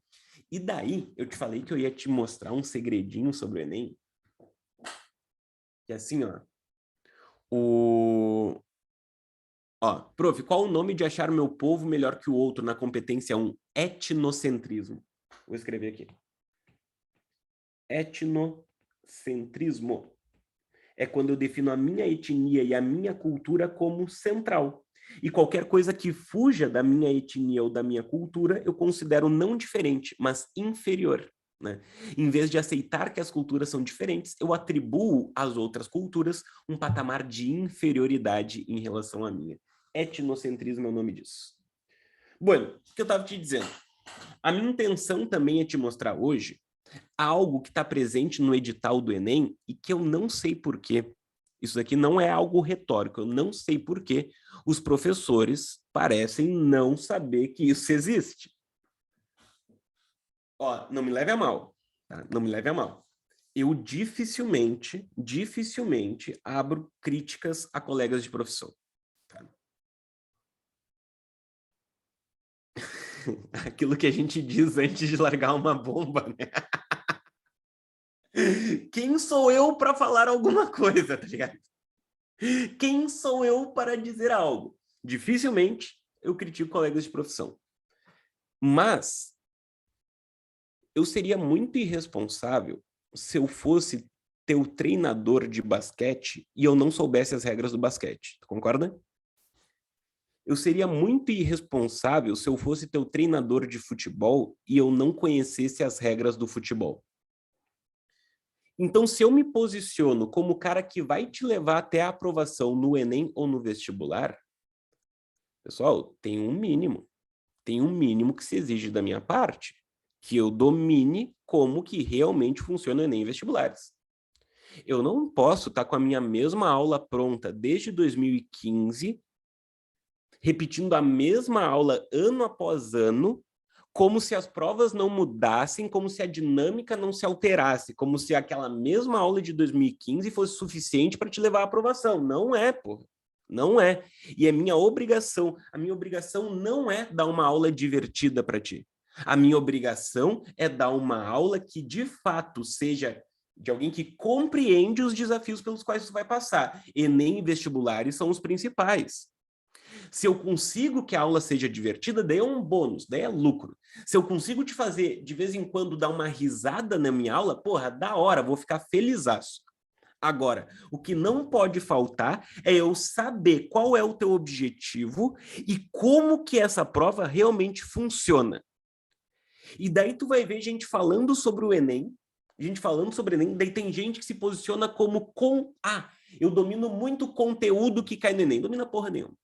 E daí, eu te falei que eu ia te mostrar um segredinho sobre o Enem. Que é assim, prof, qual o nome de achar o meu povo melhor que o outro na competência 1? Etnocentrismo. Vou escrever aqui. Etnocentrismo é quando eu defino a minha etnia e a minha cultura como central. E qualquer coisa que fuja da minha etnia ou da minha cultura, eu considero não diferente, mas inferior. Né? Em vez de aceitar que as culturas são diferentes, eu atribuo às outras culturas um patamar de inferioridade em relação à minha. Etnocentrismo é o nome disso. Bueno, o que eu estava te dizendo? A minha intenção também é te mostrar hoje algo que está presente no edital do Enem e que eu não sei por quê. Isso daqui não é algo retórico, eu não sei por quê os professores parecem não saber que isso existe. Não me leve a mal, tá? Não me leve a mal. Eu dificilmente abro críticas a colegas de profissão. Tá? Aquilo que a gente diz antes de largar uma bomba, né? Quem sou eu para falar alguma coisa, tá ligado? Quem sou eu para dizer algo? Dificilmente eu critico colegas de profissão. Mas eu seria muito irresponsável se eu fosse teu treinador de basquete e eu não soubesse as regras do basquete. Tu concorda? eu seria muito irresponsável se eu fosse teu treinador de futebol e eu não conhecesse as regras do futebol. Então, se eu me posiciono como o cara que vai te levar até a aprovação no Enem ou no vestibular, pessoal, tem um mínimo que se exige da minha parte, que eu domine como que realmente funciona o Enem e vestibulares. Eu não posso estar com a minha mesma aula pronta desde 2015, repetindo a mesma aula ano após ano, como se as provas não mudassem, como se a dinâmica não se alterasse, como se aquela mesma aula de 2015 fosse suficiente para te levar à aprovação. Não é, pô. Não é. E é minha obrigação. A minha obrigação não é dar uma aula divertida para ti. A minha obrigação é dar uma aula que, de fato, seja de alguém que compreende os desafios pelos quais você vai passar. Enem e vestibulares são os principais. Se eu consigo que a aula seja divertida, daí é um bônus, daí é lucro. Se eu consigo te fazer, de vez em quando, dar uma risada na minha aula, porra, da hora, vou ficar felizaço. Agora, o que não pode faltar é eu saber qual é o teu objetivo e como que essa prova realmente funciona. E daí tu vai ver gente falando sobre o Enem, daí tem gente que se posiciona como eu domino muito conteúdo que cai no Enem. Domina porra nenhuma.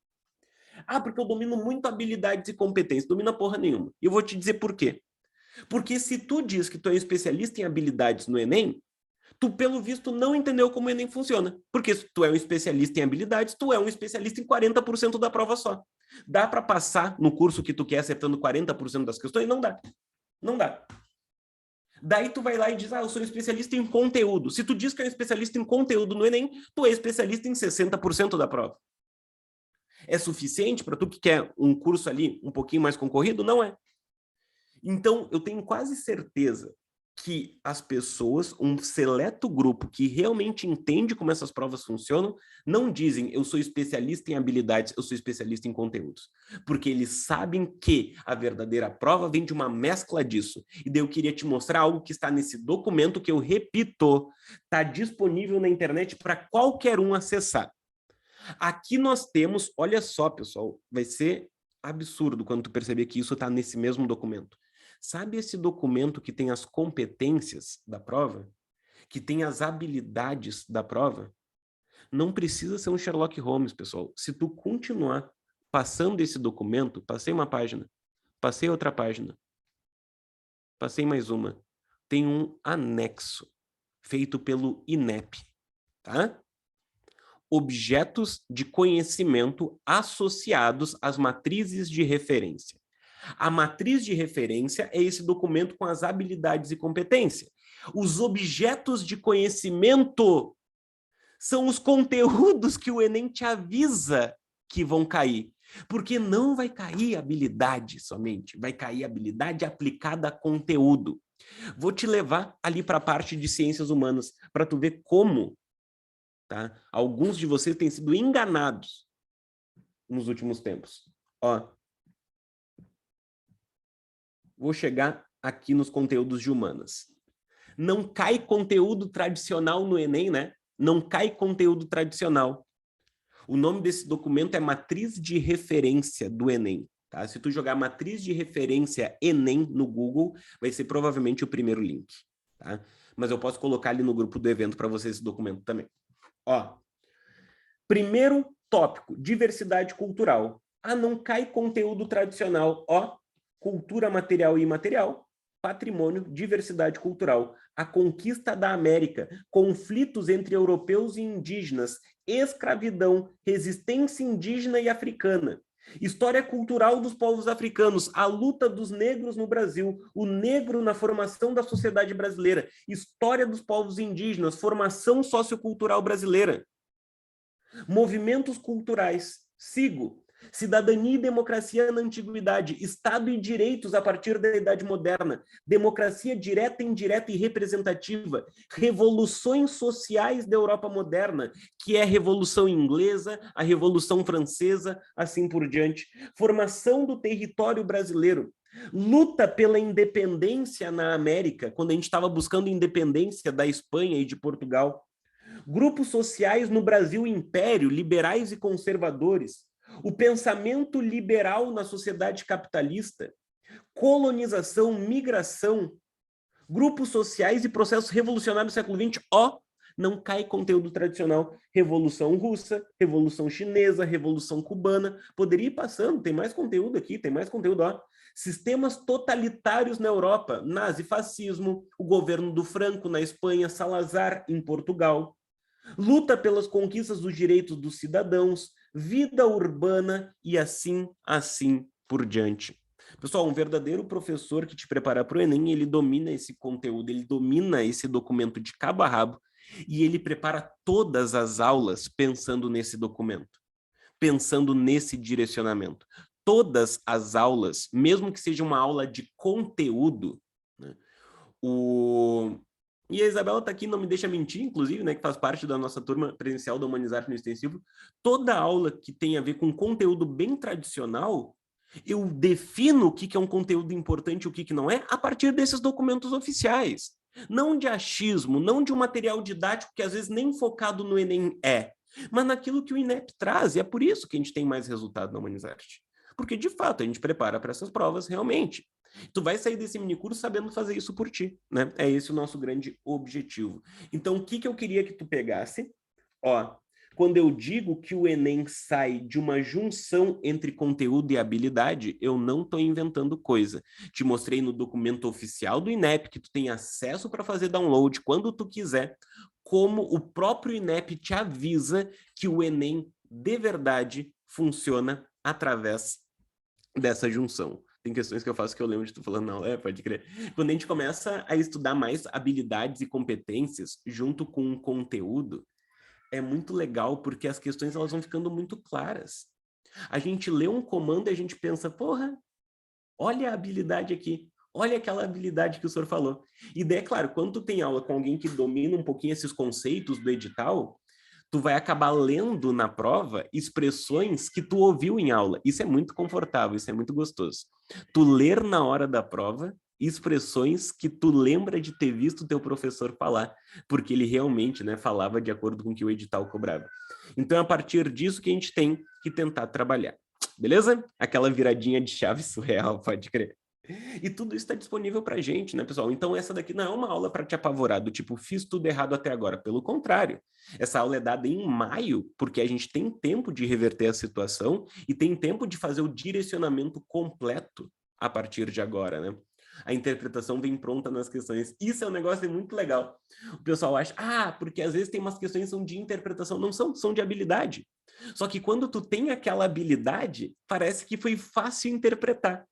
Porque eu domino muito habilidades e competências. Domina porra nenhuma. E eu vou te dizer por quê. Porque se tu diz que tu é especialista em habilidades no Enem, tu, pelo visto, não entendeu como o Enem funciona. Porque se tu é um especialista em habilidades, tu é um especialista em 40% da prova só. Dá para passar no curso que tu quer acertando 40% das questões? Não dá. Não dá. Daí tu vai lá e diz, eu sou um especialista em conteúdo. Se tu diz que é um especialista em conteúdo no Enem, tu é especialista em 60% da prova. É suficiente para tu que quer um curso ali um pouquinho mais concorrido? Não é. Então, eu tenho quase certeza que as pessoas, um seleto grupo que realmente entende como essas provas funcionam, não dizem eu sou especialista em habilidades, eu sou especialista em conteúdos. Porque eles sabem que a verdadeira prova vem de uma mescla disso. E daí eu queria te mostrar algo que está nesse documento que eu repito, está disponível na internet para qualquer um acessar. Aqui nós temos, olha só, pessoal, vai ser absurdo quando tu perceber que isso está nesse mesmo documento. Sabe esse documento que tem as competências da prova? Que tem as habilidades da prova? Não precisa ser um Sherlock Holmes, pessoal. Se tu continuar passando esse documento, passei uma página, passei outra página, passei mais uma, tem um anexo feito pelo INEP, tá? Objetos de conhecimento associados às matrizes de referência. A matriz de referência é esse documento com as habilidades e competência. Os objetos de conhecimento são os conteúdos que o Enem te avisa que vão cair. Porque não vai cair habilidade somente, vai cair habilidade aplicada a conteúdo. Vou te levar ali para a parte de ciências humanas, para tu ver como, tá? Alguns de vocês têm sido enganados nos últimos tempos. Vou chegar aqui nos conteúdos de humanas. Não cai conteúdo tradicional no Enem, né? Não cai conteúdo tradicional. O nome desse documento é Matriz de Referência do Enem. Tá? Se tu jogar Matriz de Referência Enem no Google, vai ser provavelmente o primeiro link. Tá? Mas eu posso colocar ali no grupo do evento para vocês esse documento também. Primeiro tópico, diversidade cultural. Não cai conteúdo tradicional. Cultura material e imaterial, patrimônio, diversidade cultural, a conquista da América, conflitos entre europeus e indígenas, escravidão, resistência indígena e africana, história cultural dos povos africanos, a luta dos negros no Brasil, o negro na formação da sociedade brasileira, história dos povos indígenas, formação sociocultural brasileira, movimentos culturais, cidadania e democracia na antiguidade, Estado e direitos a partir da Idade Moderna, democracia direta, indireta e representativa, revoluções sociais da Europa moderna, que é a Revolução Inglesa, a Revolução Francesa, assim por diante, formação do território brasileiro, luta pela independência na América, quando a gente estava buscando independência da Espanha e de Portugal, grupos sociais no Brasil Império, liberais e conservadores, O pensamento liberal na sociedade capitalista, colonização, migração, grupos sociais e processos revolucionários do século XX, não cai conteúdo tradicional. Revolução Russa, Revolução Chinesa, Revolução Cubana, poderia ir passando, tem mais conteúdo aqui, tem mais conteúdo, Sistemas totalitários na Europa, nazifascismo, o governo do Franco na Espanha, Salazar em Portugal, luta pelas conquistas dos direitos dos cidadãos, vida urbana e assim por diante. Pessoal, um verdadeiro professor que te prepara para o Enem, ele domina esse conteúdo, ele domina esse documento de cabo a rabo e ele prepara todas as aulas pensando nesse documento, pensando nesse direcionamento. Todas as aulas, mesmo que seja uma aula de conteúdo, né? E a Isabela está aqui, não me deixa mentir, inclusive, né, que faz parte da nossa turma presencial da Humanizarte no Extensivo. Toda aula que tem a ver com conteúdo bem tradicional, eu defino o que é um conteúdo importante e o que não é a partir desses documentos oficiais. Não de achismo, não de um material didático que às vezes nem focado no Enem mas naquilo que o INEP traz. E é por isso que a gente tem mais resultado na Humanizarte. Porque, de fato, a gente prepara para essas provas realmente. Tu vai sair desse minicurso sabendo fazer isso por ti, né? É esse o nosso grande objetivo. Então, o que eu queria que tu pegasse? Quando eu digo que o Enem sai de uma junção entre conteúdo e habilidade, eu não estou inventando coisa. Te mostrei no documento oficial do INEP, que tu tem acesso para fazer download quando tu quiser, como o próprio INEP te avisa que o Enem, de verdade, funciona através dessa junção. Tem questões que eu faço que eu lembro de tu falando, não, pode crer. Quando a gente começa a estudar mais habilidades e competências junto com o conteúdo, é muito legal porque as questões elas vão ficando muito claras. A gente lê um comando e a gente pensa, porra, olha a habilidade aqui, olha aquela habilidade que o senhor falou. E daí, é claro, quando tu tem aula com alguém que domina um pouquinho esses conceitos do edital, tu vai acabar lendo na prova expressões que tu ouviu em aula. Isso é muito confortável, isso é muito gostoso. Tu ler na hora da prova expressões que tu lembra de ter visto o teu professor falar, porque ele realmente, né, falava de acordo com o que o edital cobrava. Então, é a partir disso que a gente tem que tentar trabalhar. Beleza? Aquela viradinha de chave surreal, pode crer. E tudo isso está disponível para a gente, né, pessoal? Então, essa daqui não é uma aula para te apavorar, do tipo, fiz tudo errado até agora. Pelo contrário, essa aula é dada em maio, porque a gente tem tempo de reverter a situação e tem tempo de fazer o direcionamento completo a partir de agora, né? A interpretação vem pronta nas questões. Isso é um negócio muito legal. O pessoal acha, porque às vezes tem umas questões que são de interpretação. Não são, são de habilidade. Só que quando tu tem aquela habilidade, parece que foi fácil interpretar.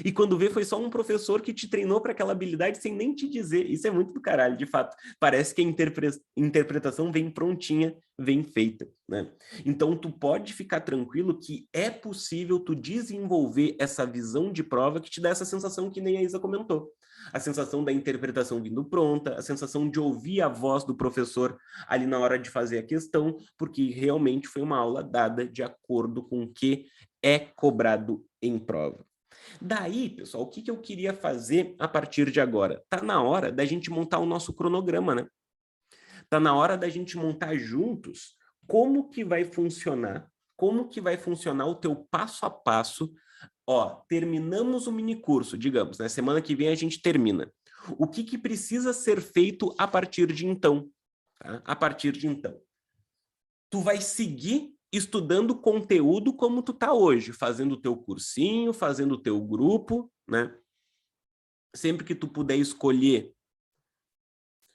E quando vê, foi só um professor que te treinou para aquela habilidade sem nem te dizer. Isso é muito do caralho, de fato. Parece que a interpretação vem prontinha, vem feita, né? Então, tu pode ficar tranquilo que é possível tu desenvolver essa visão de prova que te dá essa sensação que nem a Isa comentou. A sensação da interpretação vindo pronta, a sensação de ouvir a voz do professor ali na hora de fazer a questão, porque realmente foi uma aula dada de acordo com o que é cobrado em prova. Daí, pessoal, o que eu queria fazer a partir de agora? Tá na hora da gente montar o nosso cronograma, né? Tá na hora da gente montar juntos como que vai funcionar o teu passo a passo. Terminamos o minicurso, digamos, né? Semana que vem a gente termina. O que precisa ser feito a partir de então? Tá? A partir de então. Tu vai seguir estudando conteúdo como tu tá hoje, fazendo o teu cursinho, fazendo o teu grupo, né? Sempre que tu puder escolher,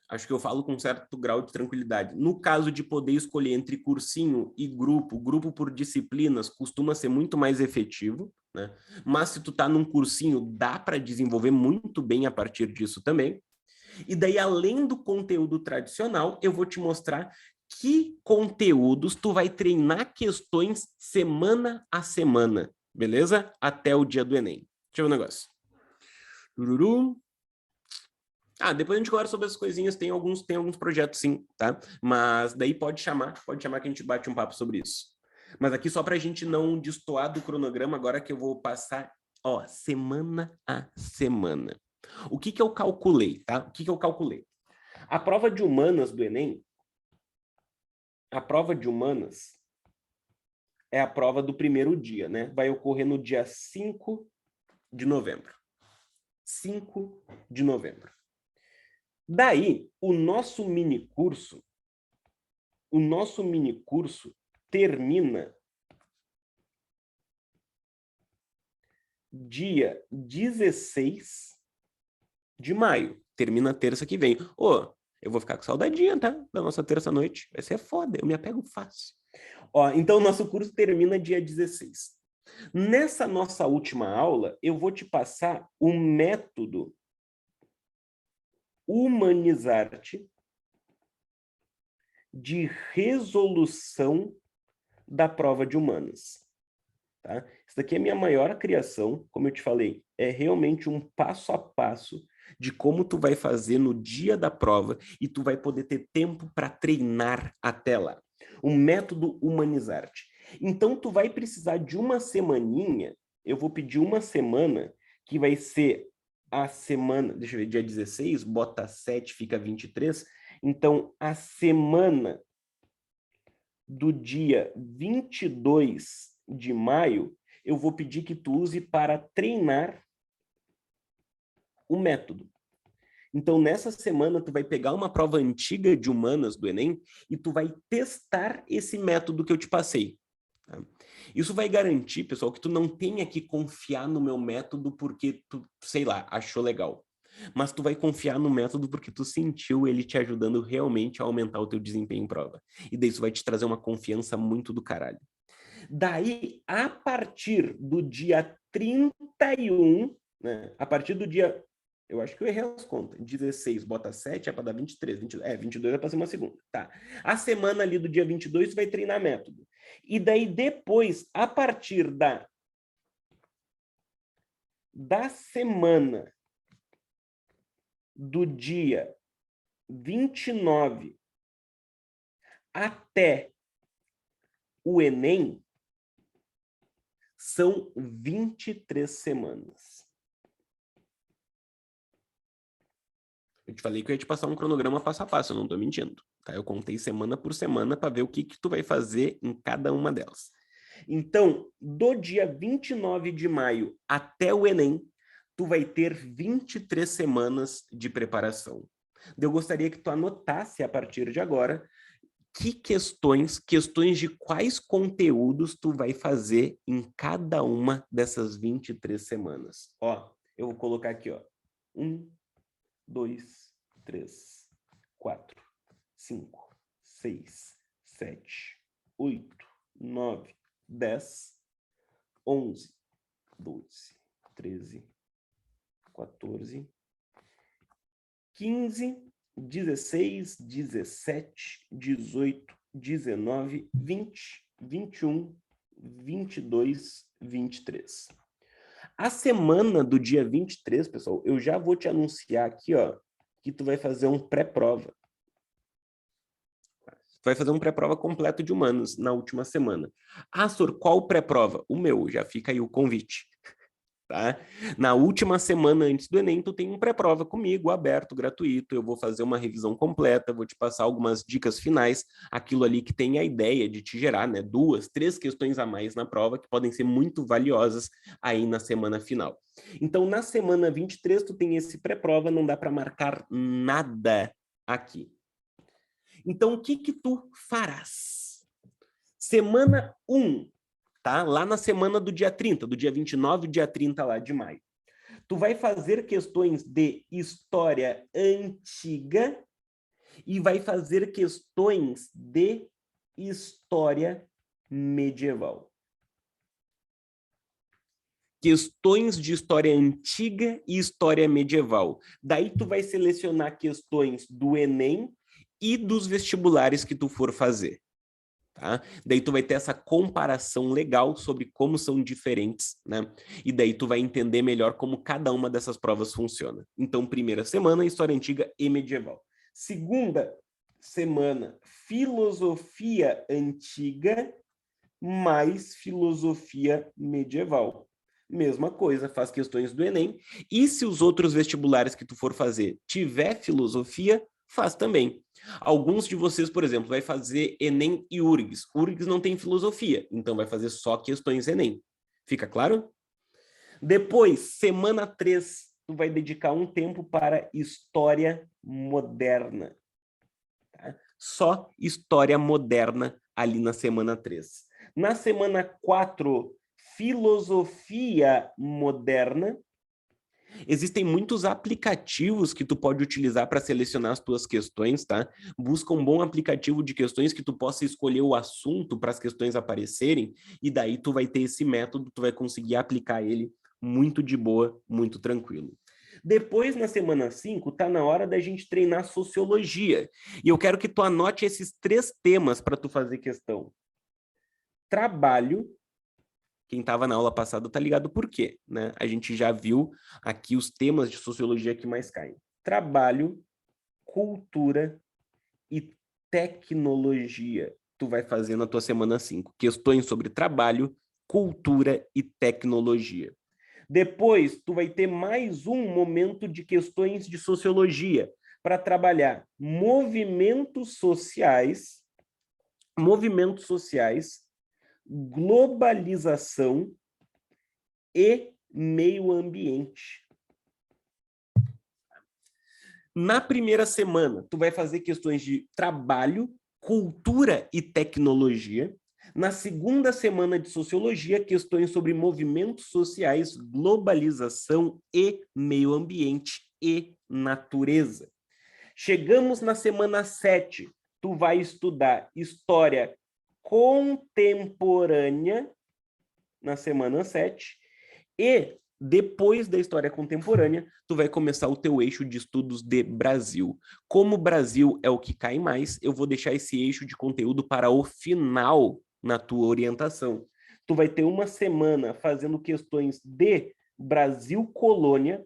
acho que eu falo com um certo grau de tranquilidade. No caso de poder escolher entre cursinho e grupo por disciplinas costuma ser muito mais efetivo, né? Mas se tu tá num cursinho, dá para desenvolver muito bem a partir disso também. E daí, além do conteúdo tradicional, eu vou te mostrar que conteúdos tu vai treinar questões semana a semana, beleza? Até o dia do Enem. Deixa eu ver um negócio. Depois a gente conversa sobre as coisinhas, tem alguns projetos sim, tá? Mas daí pode chamar que a gente bate um papo sobre isso. Mas aqui só para a gente não destoar do cronograma, agora que eu vou passar, semana a semana. O que eu calculei, tá? O que eu calculei? A prova de humanas do Enem, é a prova do primeiro dia, né? Vai ocorrer no dia 5 de novembro. 5 de novembro. Daí, o nosso mini curso termina dia 16 de maio. Termina terça que vem. Ô, eu vou ficar com saudadinha, tá? Da nossa terça-noite. Vai ser foda, eu me apego fácil. Ó, então, o nosso curso termina dia 16. Nessa nossa última aula, eu vou te passar o método Humanizarte de resolução da prova de humanas. Tá? Isso daqui é a minha maior criação, como eu te falei, é realmente um passo a passo de como tu vai fazer no dia da prova e tu vai poder ter tempo para treinar até lá. O método Humanizarte. Então, tu vai precisar de uma semaninha, eu vou pedir uma semana, que vai ser a semana, deixa eu ver, dia 16, bota 7, fica 23. Então, a semana do dia 22 de maio, eu vou pedir que tu use para treinar o método. Então, nessa semana, tu vai pegar uma prova antiga de humanas do Enem e tu vai testar esse método que eu te passei. Tá? Isso vai garantir, pessoal, que tu não tenha que confiar no meu método porque tu, sei lá, achou legal. Mas tu vai confiar no método porque tu sentiu ele te ajudando realmente a aumentar o teu desempenho em prova. E daí isso vai te trazer uma confiança muito do caralho. Daí, a partir do dia 31, né? A partir do dia... Eu acho que eu errei as contas. 16, bota 7, é para dar 23. 22 é para ser uma segunda. Tá. A semana ali do dia 22, tu vai treinar método. E daí, depois, a partir da semana do dia 29 até o Enem, são 23 semanas. Eu te falei que eu ia te passar um cronograma passo a passo, eu não estou mentindo. Tá? Eu contei semana por semana para ver o que tu vai fazer em cada uma delas. Então, do dia 29 de maio até o Enem, tu vai ter 23 semanas de preparação. Eu gostaria que tu anotasse a partir de agora que questões de quais conteúdos tu vai fazer em cada uma dessas 23 semanas. Ó, eu vou colocar aqui, ó. 1, 2, 3, 4, 5, 6, 7, 8, 9, 10, 11, 12, 13, 14, 15, 16, 17, 18, 19, 20, 21, 22, 23. A semana do dia 23, pessoal, eu já vou te anunciar aqui, ó, que tu vai fazer um pré-prova. Tu vai fazer um pré-prova completo de humanos na última semana. Ah, Sor, qual pré-prova? O meu, já fica aí o convite. Tá? Na última semana antes do Enem, tu tem um pré-prova comigo, aberto, gratuito. Eu vou fazer uma revisão completa, vou te passar algumas dicas finais, aquilo ali que tem a ideia de te gerar, né, 2, 3 questões a mais na prova, que podem ser muito valiosas aí na semana final. Então, na semana 23, tu tem esse pré-prova, não dá para marcar nada aqui. Então, o que tu farás? Semana 1, tá? Lá na semana do dia 30, do dia 29 ao dia 30 lá de maio. Tu vai fazer questões de história antiga e vai fazer questões de história medieval. Questões de história antiga e história medieval. Daí tu vai selecionar questões do Enem e dos vestibulares que tu for fazer. Tá? Daí tu vai ter essa comparação legal sobre como são diferentes, né? E daí tu vai entender melhor como cada uma dessas provas funciona. Então, primeira semana, história antiga e medieval. Segunda semana, filosofia antiga mais filosofia medieval. Mesma coisa, faz questões do Enem. E se os outros vestibulares que tu for fazer tiver filosofia, Faz também. Alguns de vocês, por exemplo, vai fazer Enem e URGS. URGS não tem filosofia, então vai fazer só questões Enem. Fica claro? Depois, semana 3, tu vai dedicar um tempo para história moderna. Tá? Só história moderna ali na semana 3. Na semana 4, filosofia moderna. Existem muitos aplicativos que tu pode utilizar para selecionar as tuas questões, tá? Busca um bom aplicativo de questões que tu possa escolher o assunto para as questões aparecerem, e daí tu vai ter esse método, tu vai conseguir aplicar ele muito de boa, muito tranquilo. Depois, na semana 5, tá na hora da gente treinar sociologia. E eu quero que tu anote esses 3 temas para tu fazer questão. Trabalho. Quem estava na aula passada tá ligado por quê, né? A gente já viu aqui os temas de sociologia que mais caem. Trabalho, cultura e tecnologia. Tu vai fazer na tua semana 5. Questões sobre trabalho, cultura e tecnologia. Depois, tu vai ter mais um momento de questões de sociologia para trabalhar movimentos sociais, globalização e meio ambiente. Na primeira semana, tu vai fazer questões de trabalho, cultura e tecnologia. Na segunda semana de sociologia, questões sobre movimentos sociais, globalização e meio ambiente e natureza. Chegamos na semana 7, tu vai estudar história contemporânea na semana 7 e depois da história contemporânea, tu vai começar o teu eixo de estudos de Brasil. Como o Brasil é o que cai mais, eu vou deixar esse eixo de conteúdo para o final na tua orientação. Tu vai ter uma semana fazendo questões de Brasil colônia,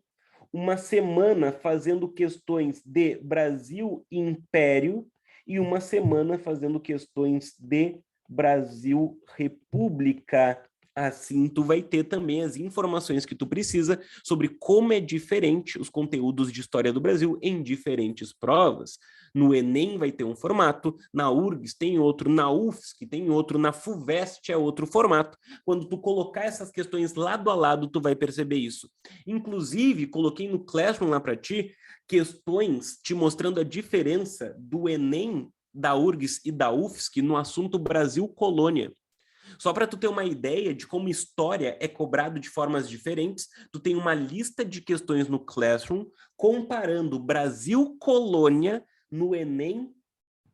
uma semana fazendo questões de Brasil império e uma semana fazendo questões de Brasil república. Assim, tu vai ter também as informações que tu precisa sobre como é diferente os conteúdos de história do Brasil em diferentes provas. No Enem vai ter um formato, na URGS tem outro, na UFSC tem outro, na FUVEST é outro formato. Quando tu colocar essas questões lado a lado, tu vai perceber isso. Inclusive, coloquei no Classroom lá para ti questões te mostrando a diferença do Enem, da URGS e da UFSC no assunto Brasil Colônia. Só para tu ter uma ideia de como história é cobrado de formas diferentes, tu tem uma lista de questões no Classroom comparando Brasil colônia no Enem,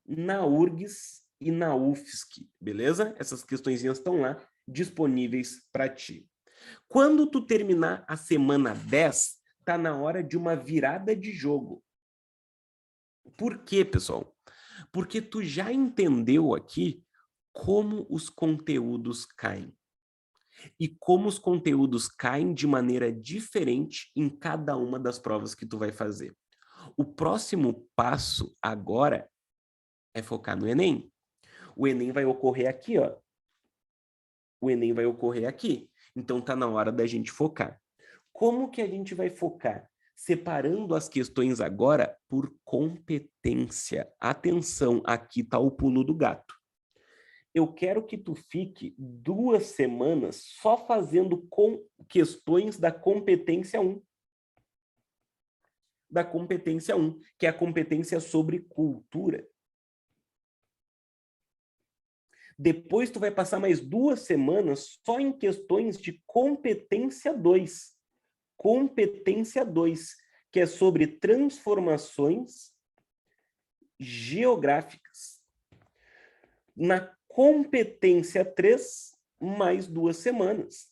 na URGS e na UFSC, beleza? Essas questõezinhas estão lá disponíveis para ti. Quando tu terminar a semana 10, tá na hora de uma virada de jogo. Por quê, pessoal? Porque tu já entendeu aqui como os conteúdos caem. E como os conteúdos caem de maneira diferente em cada uma das provas que tu vai fazer. O próximo passo agora é focar no Enem. O Enem vai ocorrer aqui, ó. O Enem vai ocorrer aqui. Então tá na hora da gente focar. Como que a gente vai focar? Separando as questões agora por competência. Atenção, aqui tá o pulo do gato. Eu quero que tu fique 2 semanas só fazendo questões da competência 1. Da competência 1, que é a competência sobre cultura. Depois tu vai passar mais 2 semanas só em questões de competência 2. Competência 2, que é sobre transformações geográficas. Na competência 3, mais 2 semanas.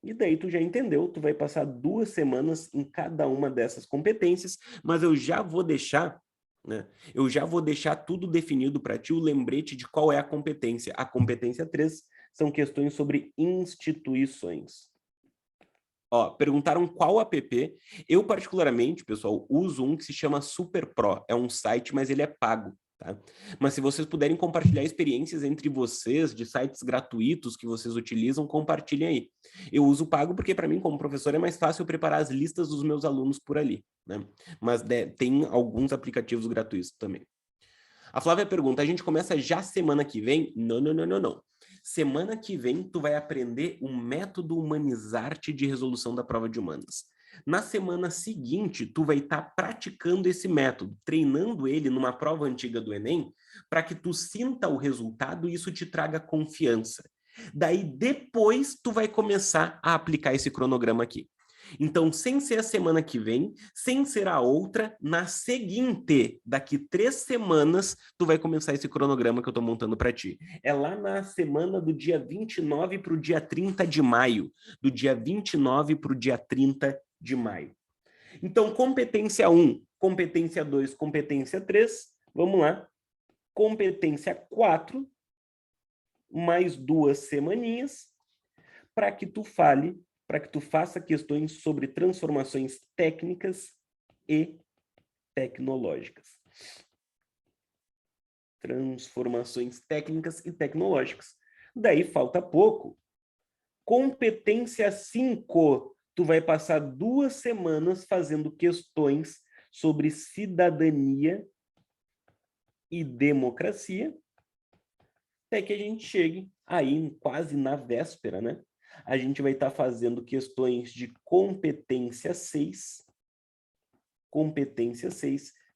E daí tu já entendeu, tu vai passar 2 semanas em cada uma dessas competências, mas eu já vou deixar, né? Eu já vou deixar tudo definido para ti, o lembrete de qual é a competência. A competência 3 são questões sobre instituições. Ó, perguntaram qual app. Eu, particularmente, pessoal, uso um que se chama Super Pro. É um site, mas ele é pago. tá? Mas se vocês puderem compartilhar experiências entre vocês, de sites gratuitos que vocês utilizam, compartilhem aí. Eu uso pago porque, para mim, como professor, é mais fácil eu preparar as listas dos meus alunos por ali, né? Mas tem alguns aplicativos gratuitos também. A Flávia pergunta, a gente começa já semana que vem? Não, não, não, não, não. Semana que vem, tu vai aprender o método Humanizarte de resolução da prova de humanas. Na semana seguinte, tu vai estar praticando esse método, treinando ele numa prova antiga do Enem, para que tu sinta o resultado e isso te traga confiança. Daí, depois, tu vai começar a aplicar esse cronograma aqui. Então, sem ser a semana que vem, sem ser a outra, na seguinte, daqui 3 semanas, tu vai começar esse cronograma que eu estou montando para ti. É lá na semana do dia 29 para o dia 30 de maio. Do dia 29 para o dia 30 de maio. Então, competência 1, competência 2, competência 3, vamos lá. Competência 4, mais 2 semaninhas, para que tu fale, para que tu faça questões sobre transformações técnicas e tecnológicas. Transformações técnicas e tecnológicas. Daí falta pouco. Competência 5, tu vai passar 2 semanas fazendo questões sobre cidadania e democracia, até que a gente chegue aí quase na véspera, né? A gente vai estar fazendo questões de competência 6,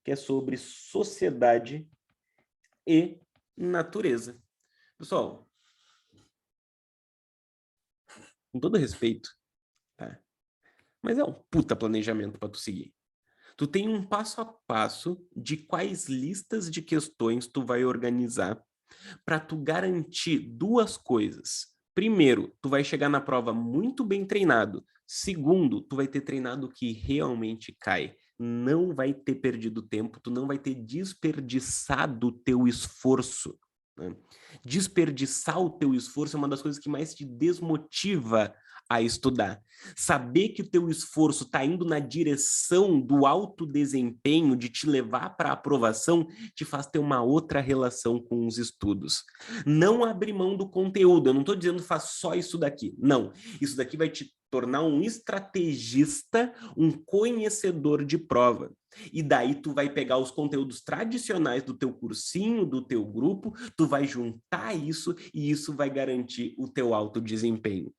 que é sobre sociedade e natureza. Pessoal, com todo respeito, tá? Mas é um puta planejamento para tu seguir. Tu tem um passo a passo de quais listas de questões tu vai organizar para tu garantir 2 coisas. Primeiro, tu vai chegar na prova muito bem treinado. Segundo, tu vai ter treinado o que realmente cai. Não vai ter perdido tempo, tu não vai ter desperdiçado o teu esforço, né? Desperdiçar o teu esforço é uma das coisas que mais te desmotiva a estudar. Saber que o teu esforço está indo na direção do alto desempenho, de te levar para a aprovação, te faz ter uma outra relação com os estudos. Não abrir mão do conteúdo, eu não estou dizendo faz só isso daqui, não. Isso daqui vai te tornar um estrategista, um conhecedor de prova. E daí tu vai pegar os conteúdos tradicionais do teu cursinho, do teu grupo, tu vai juntar isso e isso vai garantir o teu alto desempenho.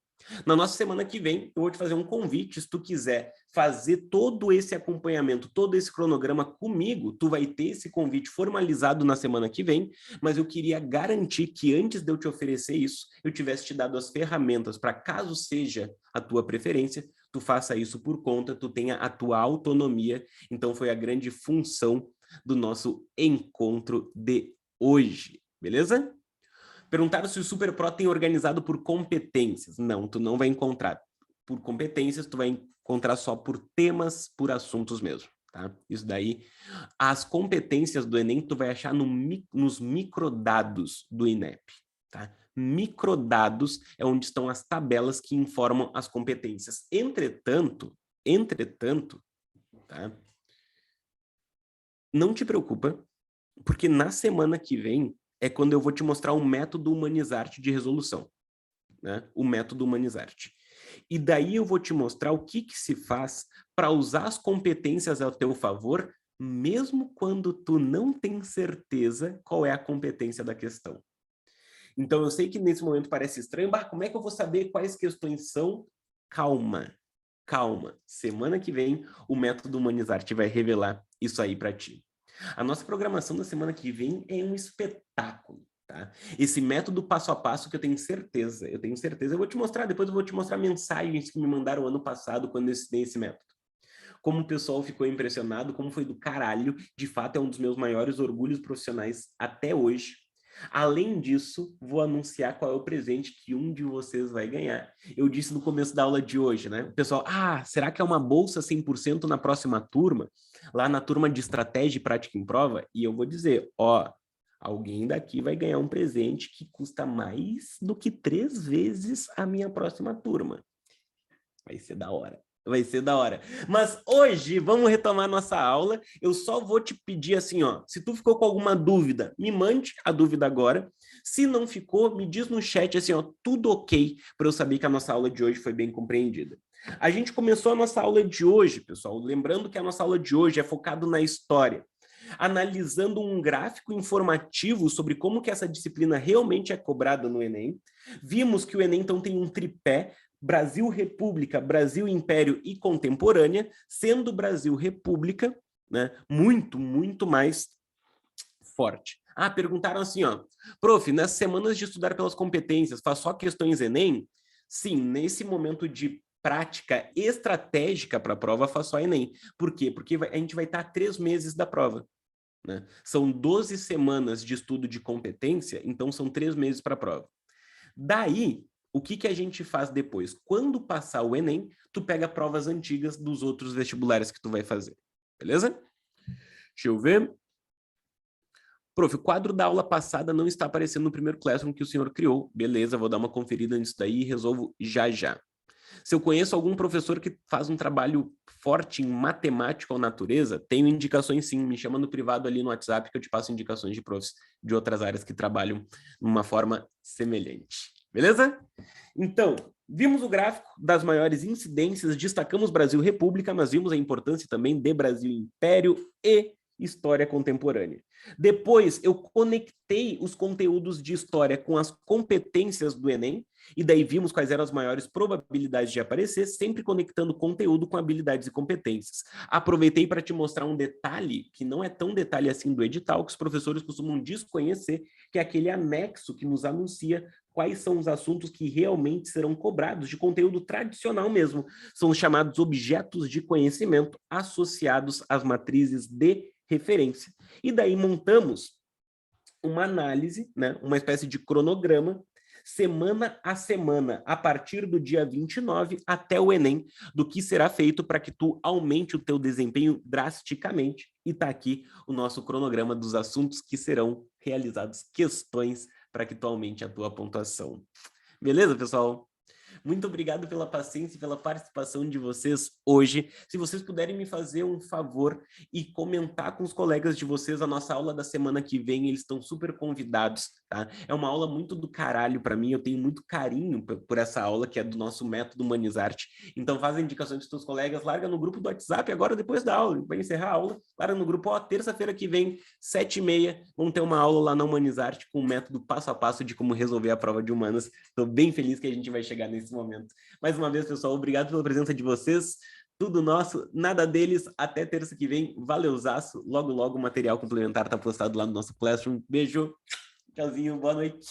Na nossa semana que vem, eu vou te fazer um convite, se tu quiser fazer todo esse acompanhamento, todo esse cronograma comigo, tu vai ter esse convite formalizado na semana que vem, mas eu queria garantir que antes de eu te oferecer isso, eu tivesse te dado as ferramentas para, caso seja a tua preferência, tu faça isso por conta, tu tenha a tua autonomia. Então foi a grande função do nosso encontro de hoje, beleza? Perguntaram se o Super Pro tem organizado por competências. Não, tu não vai encontrar por competências, tu vai encontrar só por temas, por assuntos mesmo, tá? Isso daí, as competências do Enem tu vai achar nos microdados do INEP, tá? Microdados é onde estão as tabelas que informam as competências. Entretanto, tá? Não te preocupa, porque na semana que vem é quando eu vou te mostrar o método Humanizarte de resolução, né? O método Humanizarte. E daí eu vou te mostrar o que se faz para usar as competências ao teu favor, mesmo quando tu não tem certeza qual é a competência da questão. Então eu sei que nesse momento parece estranho, bah, como é que eu vou saber quais questões são? Calma, calma. Semana que vem o método Humanizarte vai revelar isso aí para ti. A nossa programação da semana que vem é um espetáculo, tá? Esse método passo a passo que eu tenho certeza, eu vou te mostrar, depois eu vou te mostrar mensagens que me mandaram ano passado quando eu ensinei esse método. Como o pessoal ficou impressionado, como foi do caralho, de fato é um dos meus maiores orgulhos profissionais até hoje. Além disso, vou anunciar qual é o presente que um de vocês vai ganhar. Eu disse no começo da aula de hoje, né? O pessoal, será que é uma bolsa 100% na próxima turma? Lá na turma de estratégia e prática em prova? E eu vou dizer, alguém daqui vai ganhar um presente que custa mais do que 3 vezes a minha próxima turma. Vai ser da hora. Vai ser da hora. Mas hoje, vamos retomar nossa aula. Eu só vou te pedir assim, ó, se tu ficou com alguma dúvida, me mande a dúvida agora. Se não ficou, me diz no chat assim, ó, tudo ok, para eu saber que a nossa aula de hoje foi bem compreendida. A gente começou a nossa aula de hoje, pessoal, lembrando que a nossa aula de hoje é focado na história, analisando um gráfico informativo sobre como que essa disciplina realmente é cobrada no Enem. Vimos que o Enem, então, tem um tripé: Brasil República, Brasil Império e Contemporânea, sendo Brasil República, né, muito mais forte. Ah, perguntaram assim, ó, prof, nas semanas de estudar pelas competências, faz só questões Enem? Sim, nesse momento de prática estratégica para a prova, faz só Enem. Por quê? Porque a gente vai estar 3 meses da prova. Né? São 12 semanas de estudo de competência, então são 3 meses para a prova. Daí, o que a gente faz depois? Quando passar o Enem, tu pega provas antigas dos outros vestibulares que tu vai fazer. Beleza? Deixa eu ver. Prof, o quadro da aula passada não está aparecendo no primeiro Classroom que o senhor criou. Beleza, vou dar uma conferida nisso daí e resolvo já. Se eu conheço algum professor que faz um trabalho forte em matemática ou natureza, tenho indicações sim, me chama no privado ali no WhatsApp que eu te passo indicações de profs de outras áreas que trabalham de uma forma semelhante. Beleza? Então, vimos o gráfico das maiores incidências, destacamos Brasil República, mas vimos a importância também de Brasil Império e História Contemporânea. Depois, eu conectei os conteúdos de história com as competências do Enem, e daí vimos quais eram as maiores probabilidades de aparecer, sempre conectando conteúdo com habilidades e competências. Aproveitei para te mostrar um detalhe, que não é tão detalhe assim do edital, que os professores costumam desconhecer, que é aquele anexo que nos anuncia quais são os assuntos que realmente serão cobrados de conteúdo tradicional mesmo. São os chamados objetos de conhecimento associados às matrizes de referência. E daí montamos uma análise, né, uma espécie de cronograma, semana a semana, a partir do dia 29 até o Enem, do que será feito para que tu aumente o teu desempenho drasticamente. E tá aqui o nosso cronograma dos assuntos que serão realizados, questões para que tu aumente a tua pontuação. Beleza, pessoal? Muito obrigado pela paciência e pela participação de vocês hoje. Se vocês puderem me fazer um favor e comentar com os colegas de vocês a nossa aula da semana que vem, eles estão super convidados, tá? É uma aula muito do caralho para mim, eu tenho muito carinho por essa aula, que é do nosso método Humanizarte. Então faz indicações dos teus colegas, larga no grupo do WhatsApp agora depois da aula, vai encerrar a aula, larga no grupo, ó, terça-feira que vem, 7h30, vamos ter uma aula lá na Humanizarte com o método passo a passo de como resolver a prova de humanas. Estou bem feliz que a gente vai chegar nesse momento. Mais uma vez, pessoal, obrigado pela presença de vocês. Tudo nosso, nada deles. Até terça que vem. Valeuzaço. Logo o material complementar está postado lá no nosso Classroom. Beijo. Tchauzinho. Boa noite.